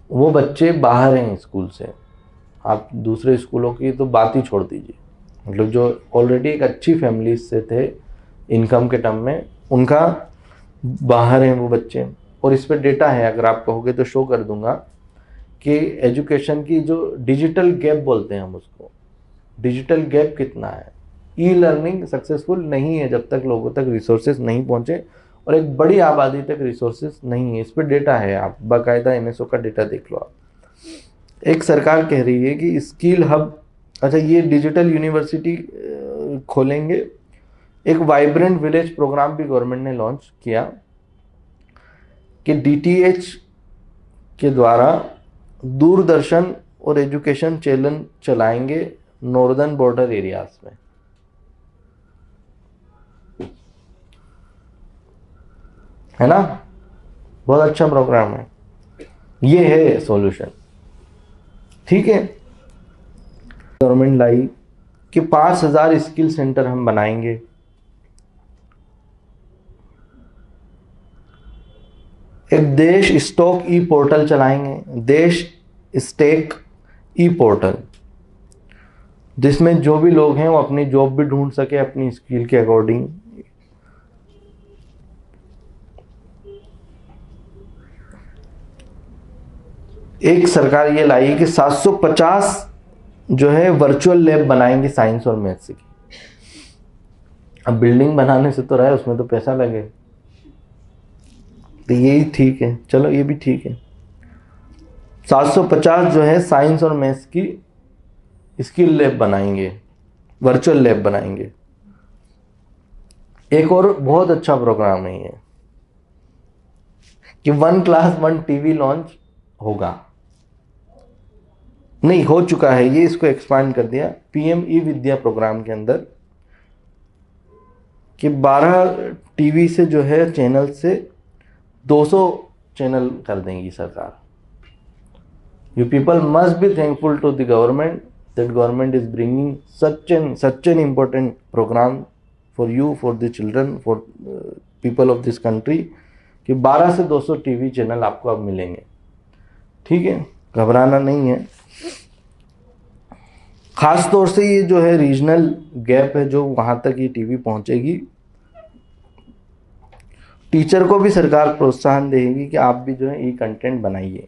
Speaker 1: वो बच्चे बाहर हैं स्कूल से। आप दूसरे स्कूलों की तो बात ही छोड़ दीजिए, मतलब जो ऑलरेडी एक अच्छी फैमिली से थे इनकम के टर्म में, उनका बाहर हैं वो बच्चे। और इस पर डेटा है, अगर आप कहोगे तो शो कर दूंगा कि एजुकेशन की जो डिजिटल गैप बोलते हैं हम उसको, डिजिटल गैप कितना है। ई लर्निंग सक्सेसफुल नहीं है जब तक लोगों तक रिसोर्सेज नहीं पहुंचे और एक बड़ी आबादी तक रिसोर्सेज नहीं है। इस पर डेटा है, आप बाकायदा एनएसओ का डेटा देख लो आप। एक सरकार कह रही है कि स्किल हब, अच्छा ये डिजिटल यूनिवर्सिटी खोलेंगे। एक वाइब्रेंट विलेज प्रोग्राम भी गवर्नमेंट ने लॉन्च किया कि डीटीएच के द्वारा दूरदर्शन और एजुकेशन चैनल चलाएंगे नॉर्दर्न बॉर्डर एरियाज में। है ना, बहुत अच्छा प्रोग्राम है। ये है सॉल्यूशन, ठीक है। गवर्नमेंट लाई कि 5,000 स्किल सेंटर हम बनाएंगे। एक देश स्टॉक ई पोर्टल चलाएंगे, देश स्टेक ई पोर्टल, जिसमें जो भी लोग हैं वो अपनी जॉब भी ढूंढ सके अपनी स्किल के अकॉर्डिंग। एक सरकार ये लाई कि 750 जो है वर्चुअल लैब बनाएंगे साइंस और मैथ्स की। अब बिल्डिंग बनाने से तो रहा है, उसमें तो पैसा लगे, तो यही ठीक है, चलो ये भी ठीक है। 750 जो है साइंस और मैथ्स की स्किल लैब बनाएंगे, वर्चुअल लैब बनाएंगे। एक और बहुत अच्छा प्रोग्राम है ये कि 1 क्लास 1 टीवी लॉन्च होगा, नहीं हो चुका है ये, इसको एक्सपांड कर दिया पीएम ई विद्या प्रोग्राम के अंदर कि 12 टीवी से जो है चैनल से 200 चैनल कर देंगी सरकार। You people must be thankful to the government that government is bringing such an important program for you, for the children, for people of this country कि 12 से 200 टीवी चैनल आपको अब मिलेंगे, ठीक है, घबराना नहीं है। खास तौर से ये जो है रीजनल गैप है, जो वहाँ तक ये टीवी पहुँचेगी। टीचर को भी सरकार प्रोत्साहन देगी कि आप भी जो है ई कंटेंट बनाइए,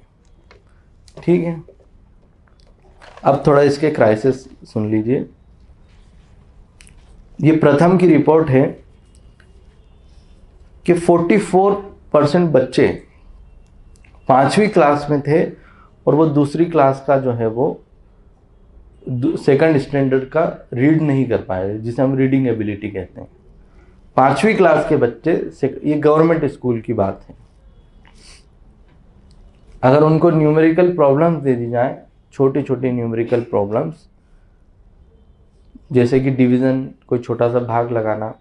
Speaker 1: ठीक है। अब थोड़ा इसके क्राइसिस सुन लीजिए। ये प्रथम की रिपोर्ट है कि 44% बच्चे 5वीं क्लास में थे और वो दूसरी क्लास का जो है वो सेकंड स्टैंडर्ड का रीड नहीं कर पाए, जिसे हम रीडिंग एबिलिटी कहते हैं। 5वीं क्लास के बच्चे, ये गवर्नमेंट स्कूल की बात है, अगर उनको न्यूमेरिकल प्रॉब्लम्स दे दी जाए, छोटी छोटी न्यूमेरिकल प्रॉब्लम्स, जैसे कि डिवीज़न, कोई छोटा सा भाग लगाना,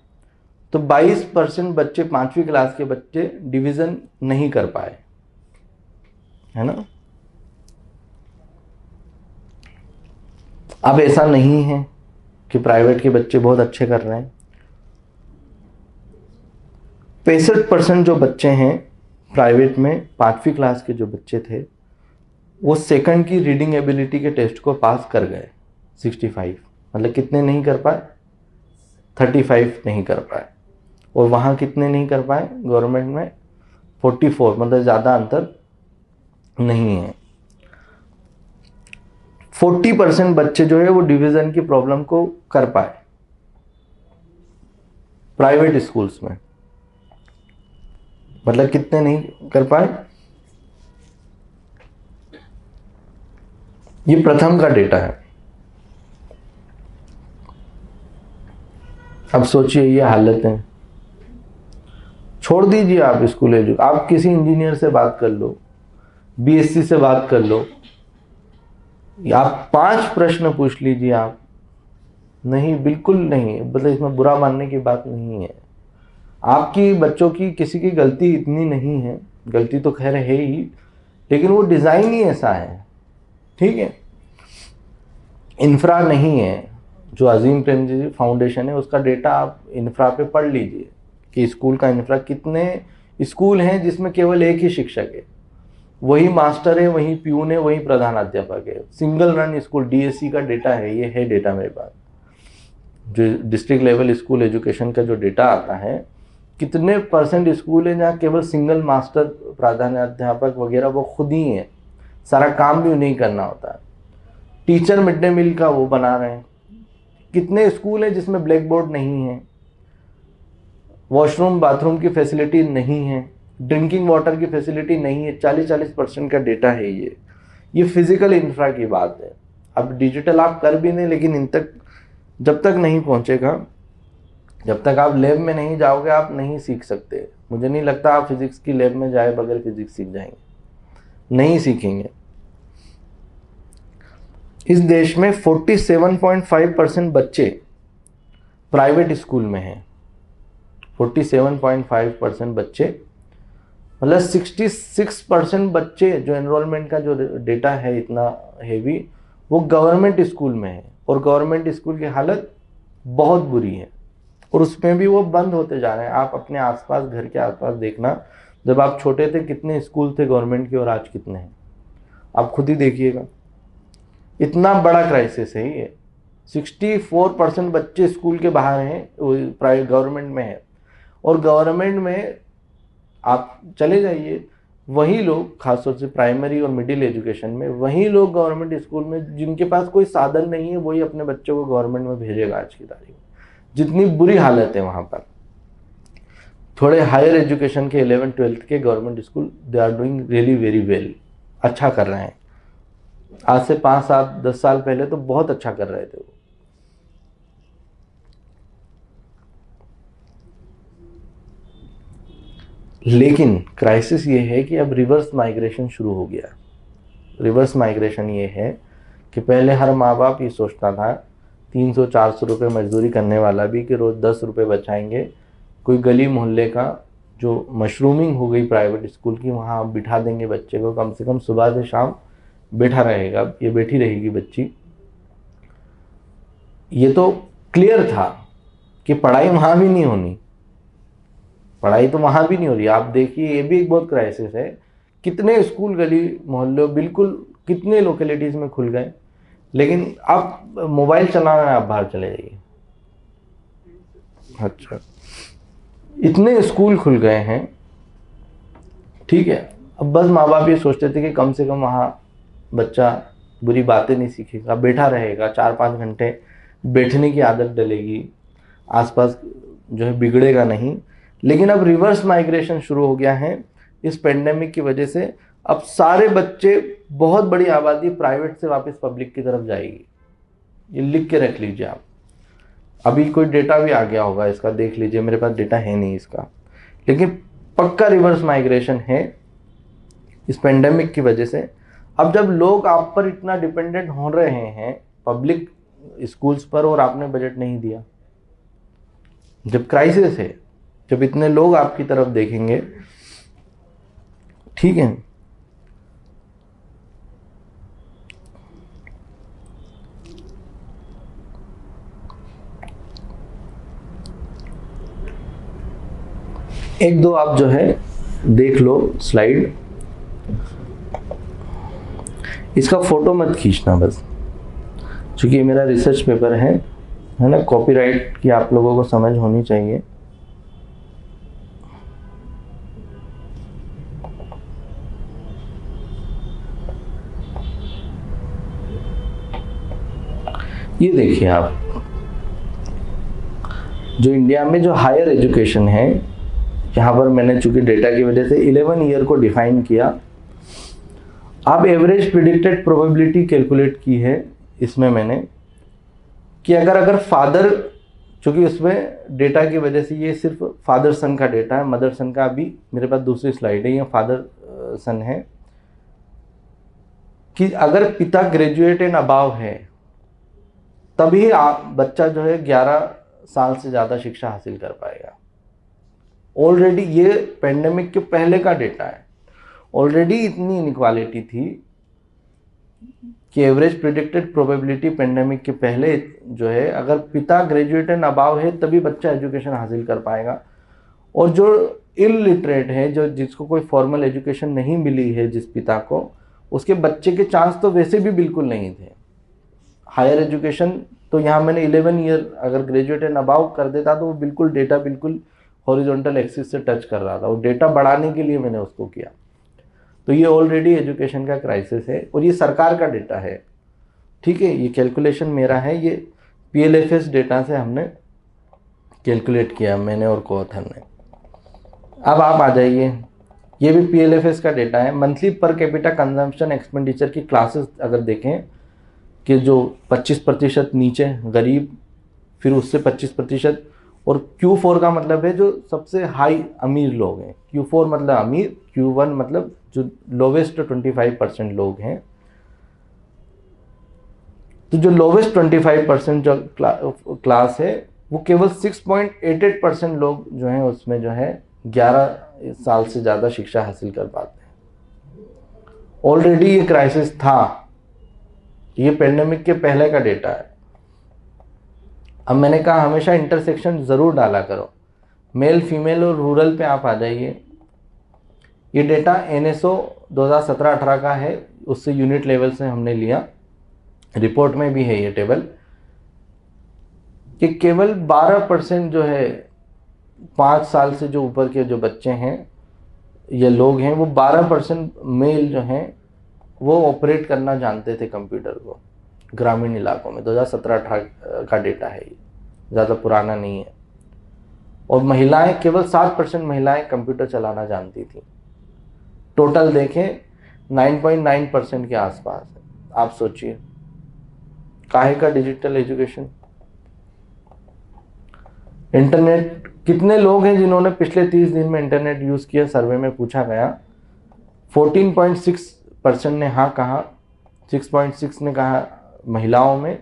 Speaker 1: तो 22% बच्चे 5वीं क्लास के बच्चे डिवीज़न नहीं कर पाए, है ना। अब ऐसा नहीं है कि प्राइवेट के बच्चे बहुत अच्छे कर रहे हैं। 65% जो बच्चे हैं प्राइवेट में, 5वीं क्लास के जो बच्चे थे, वो सेकंड की रीडिंग एबिलिटी के टेस्ट को पास कर गए। 65 मतलब कितने नहीं कर पाए, 35 नहीं कर पाए। और वहाँ कितने नहीं कर पाए गवर्नमेंट में, 44, मतलब ज़्यादा अंतर नहीं है। 40% बच्चे जो है वो डिवीज़न की प्रॉब्लम को कर पाए प्राइवेट स्कूल्स में, मतलब कितने नहीं कर पाए। ये प्रथम का डेटा है। अब सोचिए ये हालत है। छोड़ दीजिए आप स्कूल एजुकेशन, आप किसी इंजीनियर से बात कर लो, बीएससी से बात कर लो, आप 5 प्रश्न पूछ लीजिए, आप नहीं, बिल्कुल नहीं, मतलब इसमें बुरा मानने की बात नहीं है। आपकी बच्चों की किसी की गलती इतनी नहीं है, गलती तो खैर है ही, लेकिन वो डिज़ाइन ही ऐसा है, ठीक है। इंफ्रा नहीं है, जो अजीम प्रेमजी फाउंडेशन है उसका डेटा आप इंफ्रा पे पढ़ लीजिए कि स्कूल का इंफ्रा, कितने स्कूल हैं जिसमें केवल एक ही शिक्षक है, वही मास्टर है, वही प्यून है, वही प्रधान अध्यापक है, सिंगल रन स्कूल। डीएससी का डेटा है, ये है डेटा मेरे पास, जो डिस्ट्रिक्ट लेवल स्कूल एजुकेशन का जो डेटा आता है, कितने परसेंट स्कूल हैं जहाँ केवल सिंगल मास्टर, प्रधान अध्यापक वगैरह वो खुद ही हैं, सारा काम भी उन्हें करना होता है। टीचर मिड डे मील का वो बना रहे हैं। कितने स्कूल हैं जिसमें ब्लैक बोर्ड नहीं है, वॉशरूम बाथरूम की फैसिलिटी नहीं है, ड्रिंकिंग वाटर की फैसिलिटी नहीं है। 40% का डेटा है ये फिजिकल इंफ्रा की बात है। अब डिजिटल आप कर भी नहीं, लेकिन इन तक जब तक नहीं पहुंचेगा, जब तक आप लैब में नहीं जाओगे, आप नहीं सीख सकते। मुझे नहीं लगता आप फिजिक्स की लैब में जाए बगैर फिजिक्स सीख जाएंगे, नहीं सीखेंगे। इस देश में 47.5% बच्चे प्राइवेट स्कूल में हैं। 47.5% बच्चे, मतलब 66% बच्चे जो एनरोलमेंट का जो डेटा है इतना हैवी, वो गवर्नमेंट स्कूल में है। और गवर्नमेंट स्कूल की हालत बहुत बुरी है, और उसमें भी वो बंद होते जा रहे हैं। आप अपने आसपास, घर के आसपास देखना, जब आप छोटे थे कितने स्कूल थे गवर्नमेंट के और आज कितने हैं, आप खुद ही देखिएगा। इतना बड़ा क्राइसिस है ये। 64% बच्चे स्कूल के बाहर हैं, प्राइवेट गवर्नमेंट में है। और गवर्नमेंट में आप चले जाइए, वही लोग, खासतौर से प्राइमरी और मिडिल एजुकेशन में, वही लोग गवर्नमेंट स्कूल में जिनके पास कोई साधन नहीं है, वही अपने बच्चों को गवर्नमेंट में भेजेगा आज की तारीख में। जितनी बुरी हालत है वहाँ पर। थोड़े हायर एजुकेशन के 11th 12th के government school, they are doing really very well, अच्छा कर रहे हैं। आज से 5, 7, 10 साल पहले तो बहुत अच्छा कर रहे थे वो। लेकिन क्राइसिस ये है कि अब रिवर्स माइग्रेशन शुरू हो गया। रिवर्स माइग्रेशन ये है कि पहले हर माँ बाप ये सोचता था 300-400 रुपये मजदूरी करने वाला भी कि रोज़ 10 रुपये बचाएंगे। कोई गली मोहल्ले का जो मशरूमिंग हो गई प्राइवेट स्कूल की, वहाँ आप बिठा देंगे बच्चे को, कम से कम सुबह से शाम बैठा रहेगा, ये बैठी रहेगी बच्ची। ये तो क्लियर था कि पढ़ाई वहाँ भी नहीं होनी, पढ़ाई तो वहाँ भी नहीं हो रही। आप देखिए, ये भी एक बहुत क्राइसिस है। कितने स्कूल गली मोहल्ले बिल्कुल कितने लोकेलिटीज़ में खुल गए, लेकिन आप मोबाइल चलाना है, आप बाहर चले जाइए। अच्छा, इतने स्कूल खुल गए हैं, ठीक है। अब बस माँ बाप ये सोचते थे कि कम से कम वहाँ बच्चा बुरी बातें नहीं सीखेगा, बैठा रहेगा, 4-5 घंटे बैठने की आदत डलेगी। आसपास जो है बिगड़ेगा नहीं। लेकिन अब रिवर्स माइग्रेशन शुरू हो गया है इस पेंडेमिक की वजह से। अब सारे बच्चे, बहुत बड़ी आबादी प्राइवेट से वापस पब्लिक की तरफ जाएगी। ये लिख के रख लीजिए आप। अभी कोई डेटा भी आ गया होगा इसका, देख लीजिए, मेरे पास डेटा है नहीं इसका, लेकिन पक्का रिवर्स माइग्रेशन है इस पेंडेमिक की वजह से। अब जब लोग आप पर इतना डिपेंडेंट हो रहे हैं पब्लिक स्कूल्स पर और आपने बजट नहीं दिया, जब क्राइसिस है, जब इतने लोग आपकी तरफ देखेंगे, ठीक है, एक दो आप जो है देख लो स्लाइड, इसका फोटो मत खींचना बस, क्योंकि ये मेरा रिसर्च पेपर है ना, कॉपीराइट की आप लोगों को समझ होनी चाहिए। ये देखिए आप, जो इंडिया में जो हायर एजुकेशन है, यहाँ पर मैंने चूंकि डेटा की वजह से 11 ईयर को डिफाइन किया। आप एवरेज प्रिडिक्टेड प्रोबेबिलिटी कैलकुलेट की है इसमें मैंने, कि अगर फादर, चूंकि उसमें डेटा की वजह से ये सिर्फ फादर सन का डेटा है, मदर सन का अभी मेरे पास दूसरी स्लाइड है, ये फादर सन है, कि अगर पिता ग्रेजुएट एंड अबाव है तभी बच्चा जो है 11 साल से ज़्यादा शिक्षा हासिल कर पाएगा। ऑलरेडी ये पेंडेमिक के पहले का डेटा है। ऑलरेडी इतनी इनइक्वालिटी थी कि एवरेज प्रिडिक्टेड प्रोबेबिलिटी पेंडेमिक के पहले जो है, अगर पिता ग्रेजुएट एंड अबाव है तभी बच्चा एजुकेशन हासिल कर पाएगा। और जो इलिटरेट है, जो जिसको कोई फॉर्मल एजुकेशन नहीं मिली है, जिस पिता को, उसके बच्चे के चांस तो वैसे भी बिल्कुल नहीं थे। हायर एजुकेशन तो यहाँ मैंने 11 ईयर अगर ग्रेजुएट एंड अबाव कर देता तो वो बिल्कुल डेटा बिल्कुल हॉरिजॉन्टल एक्सिस से टच कर रहा था, वो डेटा बढ़ाने के लिए मैंने उसको किया। तो ये ऑलरेडी एजुकेशन का क्राइसिस है और ये सरकार का डेटा है, ठीक है, ये कैलकुलेशन मेरा है, ये PLFS डेटा से हमने कैलकुलेट किया, मैंने और कोथर ने। अब आप आ जाइए, ये भी PLFS का डेटा है। Monthly per capita consumption expenditure की क्लासेस अगर देखें कि जो 25% नीचे गरीब, फिर उससे 25%, और Q4 का मतलब है जो सबसे हाई अमीर लोग हैं। Q4 मतलब अमीर, Q1 मतलब जो लोवेस्ट 25% लोग हैं। तो जो लोवेस्ट 25% जो क्लास है वो केवल 6.88% लोग जो हैं उसमें जो है 11 साल से ज़्यादा शिक्षा हासिल कर पाते हैं। ऑलरेडी ये क्राइसिस था, ये पेंडेमिक के पहले का डेटा है। अब मैंने कहा हमेशा इंटरसेक्शन ज़रूर डाला करो। मेल, फीमेल और रूरल पे आप आ जाइए। ये डेटा NSO 2017-18 का है, उससे यूनिट लेवल से हमने लिया, रिपोर्ट में भी है ये टेबल, कि केवल 12% जो है 5 साल से जो ऊपर के जो बच्चे हैं या लोग हैं, वो 12% मेल जो हैं वो ऑपरेट करना जानते थे कंप्यूटर को ग्रामीण इलाकों में। 2017-18 का डेटा है, ये ज़्यादा पुराना नहीं है। और महिलाएं, केवल 7% महिलाएं कंप्यूटर चलाना जानती थी। टोटल देखें 9.9% के आसपास है। आप सोचिए काहे का डिजिटल एजुकेशन। इंटरनेट, कितने लोग हैं जिन्होंने पिछले 30 दिन में इंटरनेट यूज़ किया? सर्वे में पूछा गया, 14.6% ने हाँ कहा, 6.6 ने कहा महिलाओं में,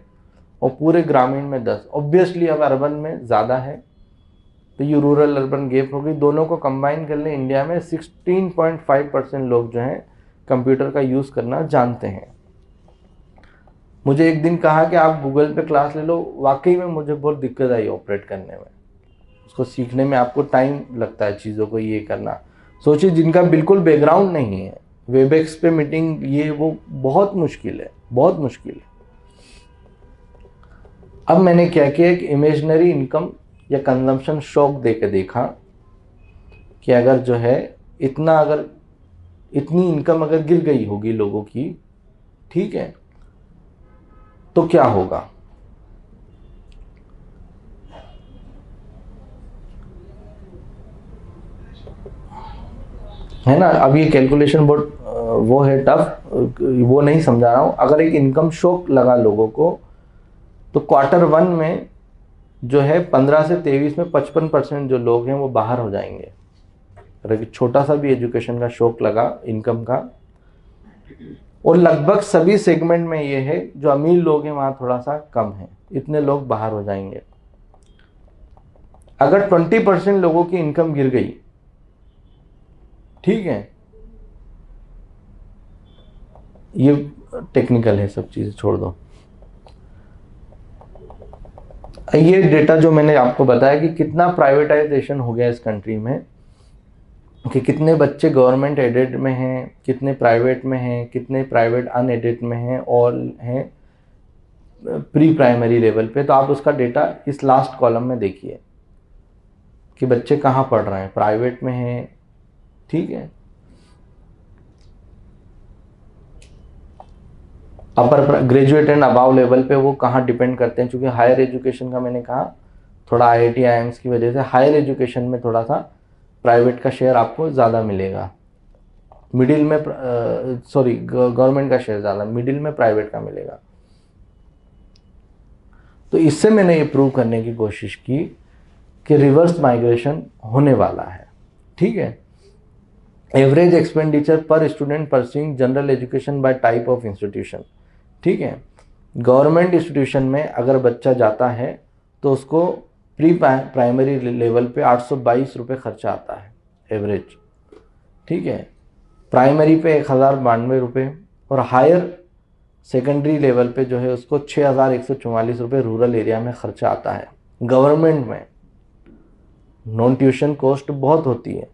Speaker 1: और पूरे ग्रामीण में 10। ऑब्वियसली अब अर्बन में ज़्यादा है, तो ये रूरल अर्बन गैप हो गई। दोनों को कंबाइन कर लें, इंडिया में 16.5% लोग जो हैं कंप्यूटर का यूज़ करना जानते हैं। मुझे एक दिन कहा कि आप गूगल पे क्लास ले लो, वाकई में मुझे बहुत दिक्कत आई ऑपरेट करने में, उसको सीखने में आपको टाइम लगता है चीज़ों को ये करना। सोचिए जिनका बिल्कुल बैकग्राउंड नहीं है, वेबएक्स पे मीटिंग ये वो बहुत मुश्किल है, बहुत मुश्किल है। अब मैंने क्या किया, एक इमेजिनरी इनकम या कंजम्पशन शॉक दे के देखा कि अगर जो है इतनी इनकम अगर गिर गई होगी लोगों की, ठीक है, तो क्या होगा। है ना। अब ये कैलकुलेशन बहुत वो है टफ, वो नहीं समझा रहा हूँ। अगर एक इनकम शॉक लगा लोगों को, तो Q1 में जो है 15 से 23 में 55% जो लोग हैं वो बाहर हो जाएंगे। अगर एक छोटा सा भी एजुकेशन का शॉक लगा इनकम का, और लगभग सभी सेगमेंट में ये है, जो अमीर लोग हैं वहाँ थोड़ा सा कम है, इतने लोग बाहर हो जाएंगे। अगर 20% लोगों की इनकम गिर गई, ठीक है, ये टेक्निकल है, सब चीज़ें छोड़ दो। ये डेटा जो मैंने आपको बताया कि कितना प्राइवेटाइजेशन हो गया इस कंट्री में, कि कितने बच्चे गवर्नमेंट एडेड में हैं, कितने प्राइवेट में हैं, कितने प्राइवेट अनएडेड में हैं, और हैं प्री प्राइमरी लेवल पे। तो आप उसका डेटा इस लास्ट कॉलम में देखिए कि बच्चे कहाँ पढ़ रहे हैं, प्राइवेट में हैं, ठीक है। अपर ग्रेजुएट एंड अबाव लेवल पे वो कहाँ डिपेंड करते हैं, क्योंकि हायर एजुकेशन का मैंने कहा थोड़ा IIT IIMs की वजह से हायर एजुकेशन में थोड़ा सा प्राइवेट का शेयर आपको ज़्यादा मिलेगा, मिडिल में सॉरी गवर्नमेंट का शेयर ज़्यादा, मिडिल में प्राइवेट का मिलेगा। तो इससे मैंने ये प्रूव करने की कोशिश की कि रिवर्स माइग्रेशन होने वाला है, ठीक है। एवरेज एक्सपेंडिचर पर student pursuing general education by type of institution, ठीक है। गवर्नमेंट इंस्टीट्यूशन में अगर बच्चा जाता है तो उसको प्री प्राइमरी लेवल पे 822 रुपये खर्चा आता है एवरेज, ठीक है। प्राइमरी पे 1092 रुपये, और हायर सेकेंडरी लेवल पे जो है उसको 6144 रुपये रूरल एरिया में खर्चा आता है। गवर्नमेंट में नॉन ट्यूशन कॉस्ट बहुत होती है,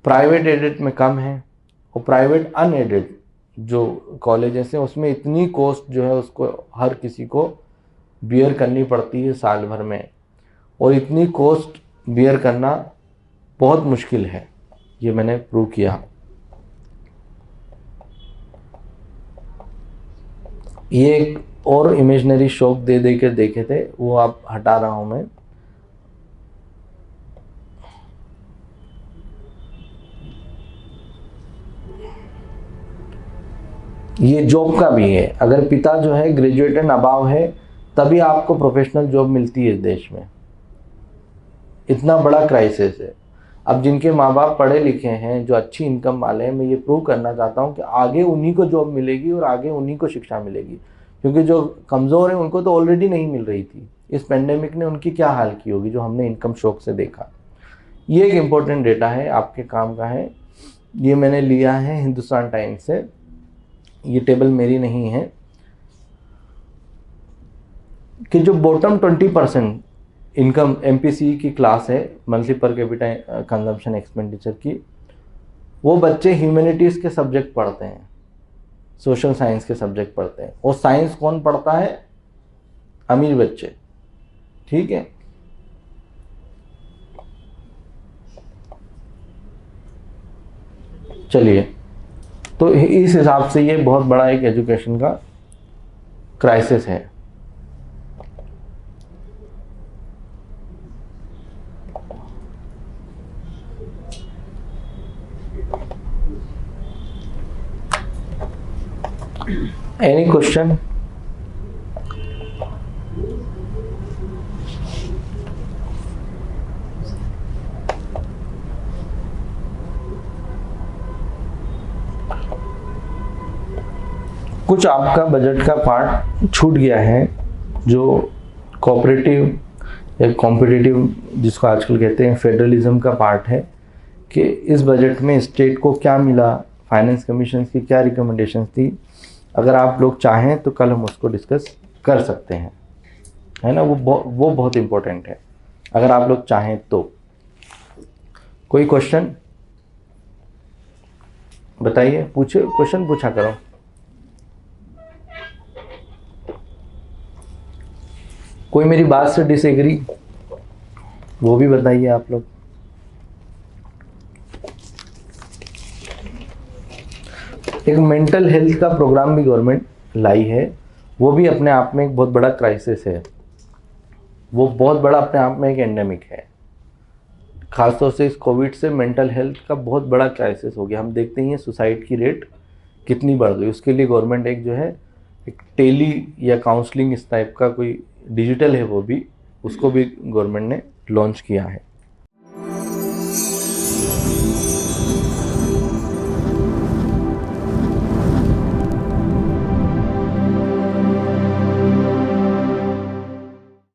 Speaker 1: प्राइवेट एडेड में कम है, और प्राइवेट अनएडेड जो कॉलेजेस हैं उसमें इतनी कॉस्ट जो है उसको हर किसी को बियर करनी पड़ती है साल भर में, और इतनी कॉस्ट बियर करना बहुत मुश्किल है, ये मैंने प्रूव किया। ये एक और इमेजिनरी शॉक दे दे के देखे थे, वो आप हटा रहा हूं मैं। ये जॉब का भी है, अगर पिता जो है ग्रेजुएट एंड अबाव है तभी आपको प्रोफेशनल जॉब मिलती है इस देश में, इतना बड़ा क्राइसिस है। अब जिनके माँ बाप पढ़े लिखे हैं, जो अच्छी इनकम वाले हैं, मैं ये प्रूव करना चाहता हूँ कि आगे उन्हीं को जॉब मिलेगी और आगे उन्हीं को शिक्षा मिलेगी, क्योंकि जो कमज़ोर हैं उनको तो ऑलरेडी नहीं मिल रही थी। इस पेंडेमिक ने उनकी क्या हाल की होगी जो हमने इनकम शॉक से देखा। ये एक इम्पोर्टेंट डेटा है, आपके काम का है। ये मैंने लिया है हिंदुस्तान टाइम्स से, ये टेबल मेरी नहीं है, कि जो बॉटम 20% इनकम MPC की क्लास है, monthly per capita consumption expenditure की, वो बच्चे ह्यूमैनिटीज़ के सब्जेक्ट पढ़ते हैं, सोशल साइंस के सब्जेक्ट पढ़ते हैं। और साइंस कौन पढ़ता है? अमीर बच्चे, ठीक है। चलिए, तो इस हिसाब से ये बहुत बड़ा एक एजुकेशन का क्राइसिस है। Any question? कुछ आपका बजट का पार्ट छूट गया है, जो कोऑपरेटिव या कॉम्पिटिटिव जिसको आजकल कहते हैं फेडरलिज्म का पार्ट है, कि इस बजट में स्टेट को क्या मिला, फाइनेंस कमीशन की क्या रिकमेंडेशंस थी। अगर आप लोग चाहें तो कल हम उसको डिस्कस कर सकते हैं, है ना। वो बहुत इम्पोर्टेंट है, अगर आप लोग चाहें तो। कोई क्वेश्चन बताइए, पूछे, क्वेश्चन पूछा करो। कोई मेरी बात से डिसएग्री, वो भी बताइए आप लोग। एक मेंटल हेल्थ का प्रोग्राम भी गवर्नमेंट लाई है, वो भी अपने आप में एक बहुत बड़ा क्राइसिस है, वो बहुत बड़ा अपने आप में एक एंडेमिक है। खासतौर से इस कोविड से मेंटल हेल्थ का बहुत बड़ा क्राइसिस हो गया। हम देखते ही हैं सुसाइड की रेट कितनी बढ़ गई। उसके लिए गवर्नमेंट एक जो है एक टेली या काउंसलिंग इस टाइप का कोई डिजिटल है वो भी, उसको भी गवर्नमेंट ने लॉन्च किया है।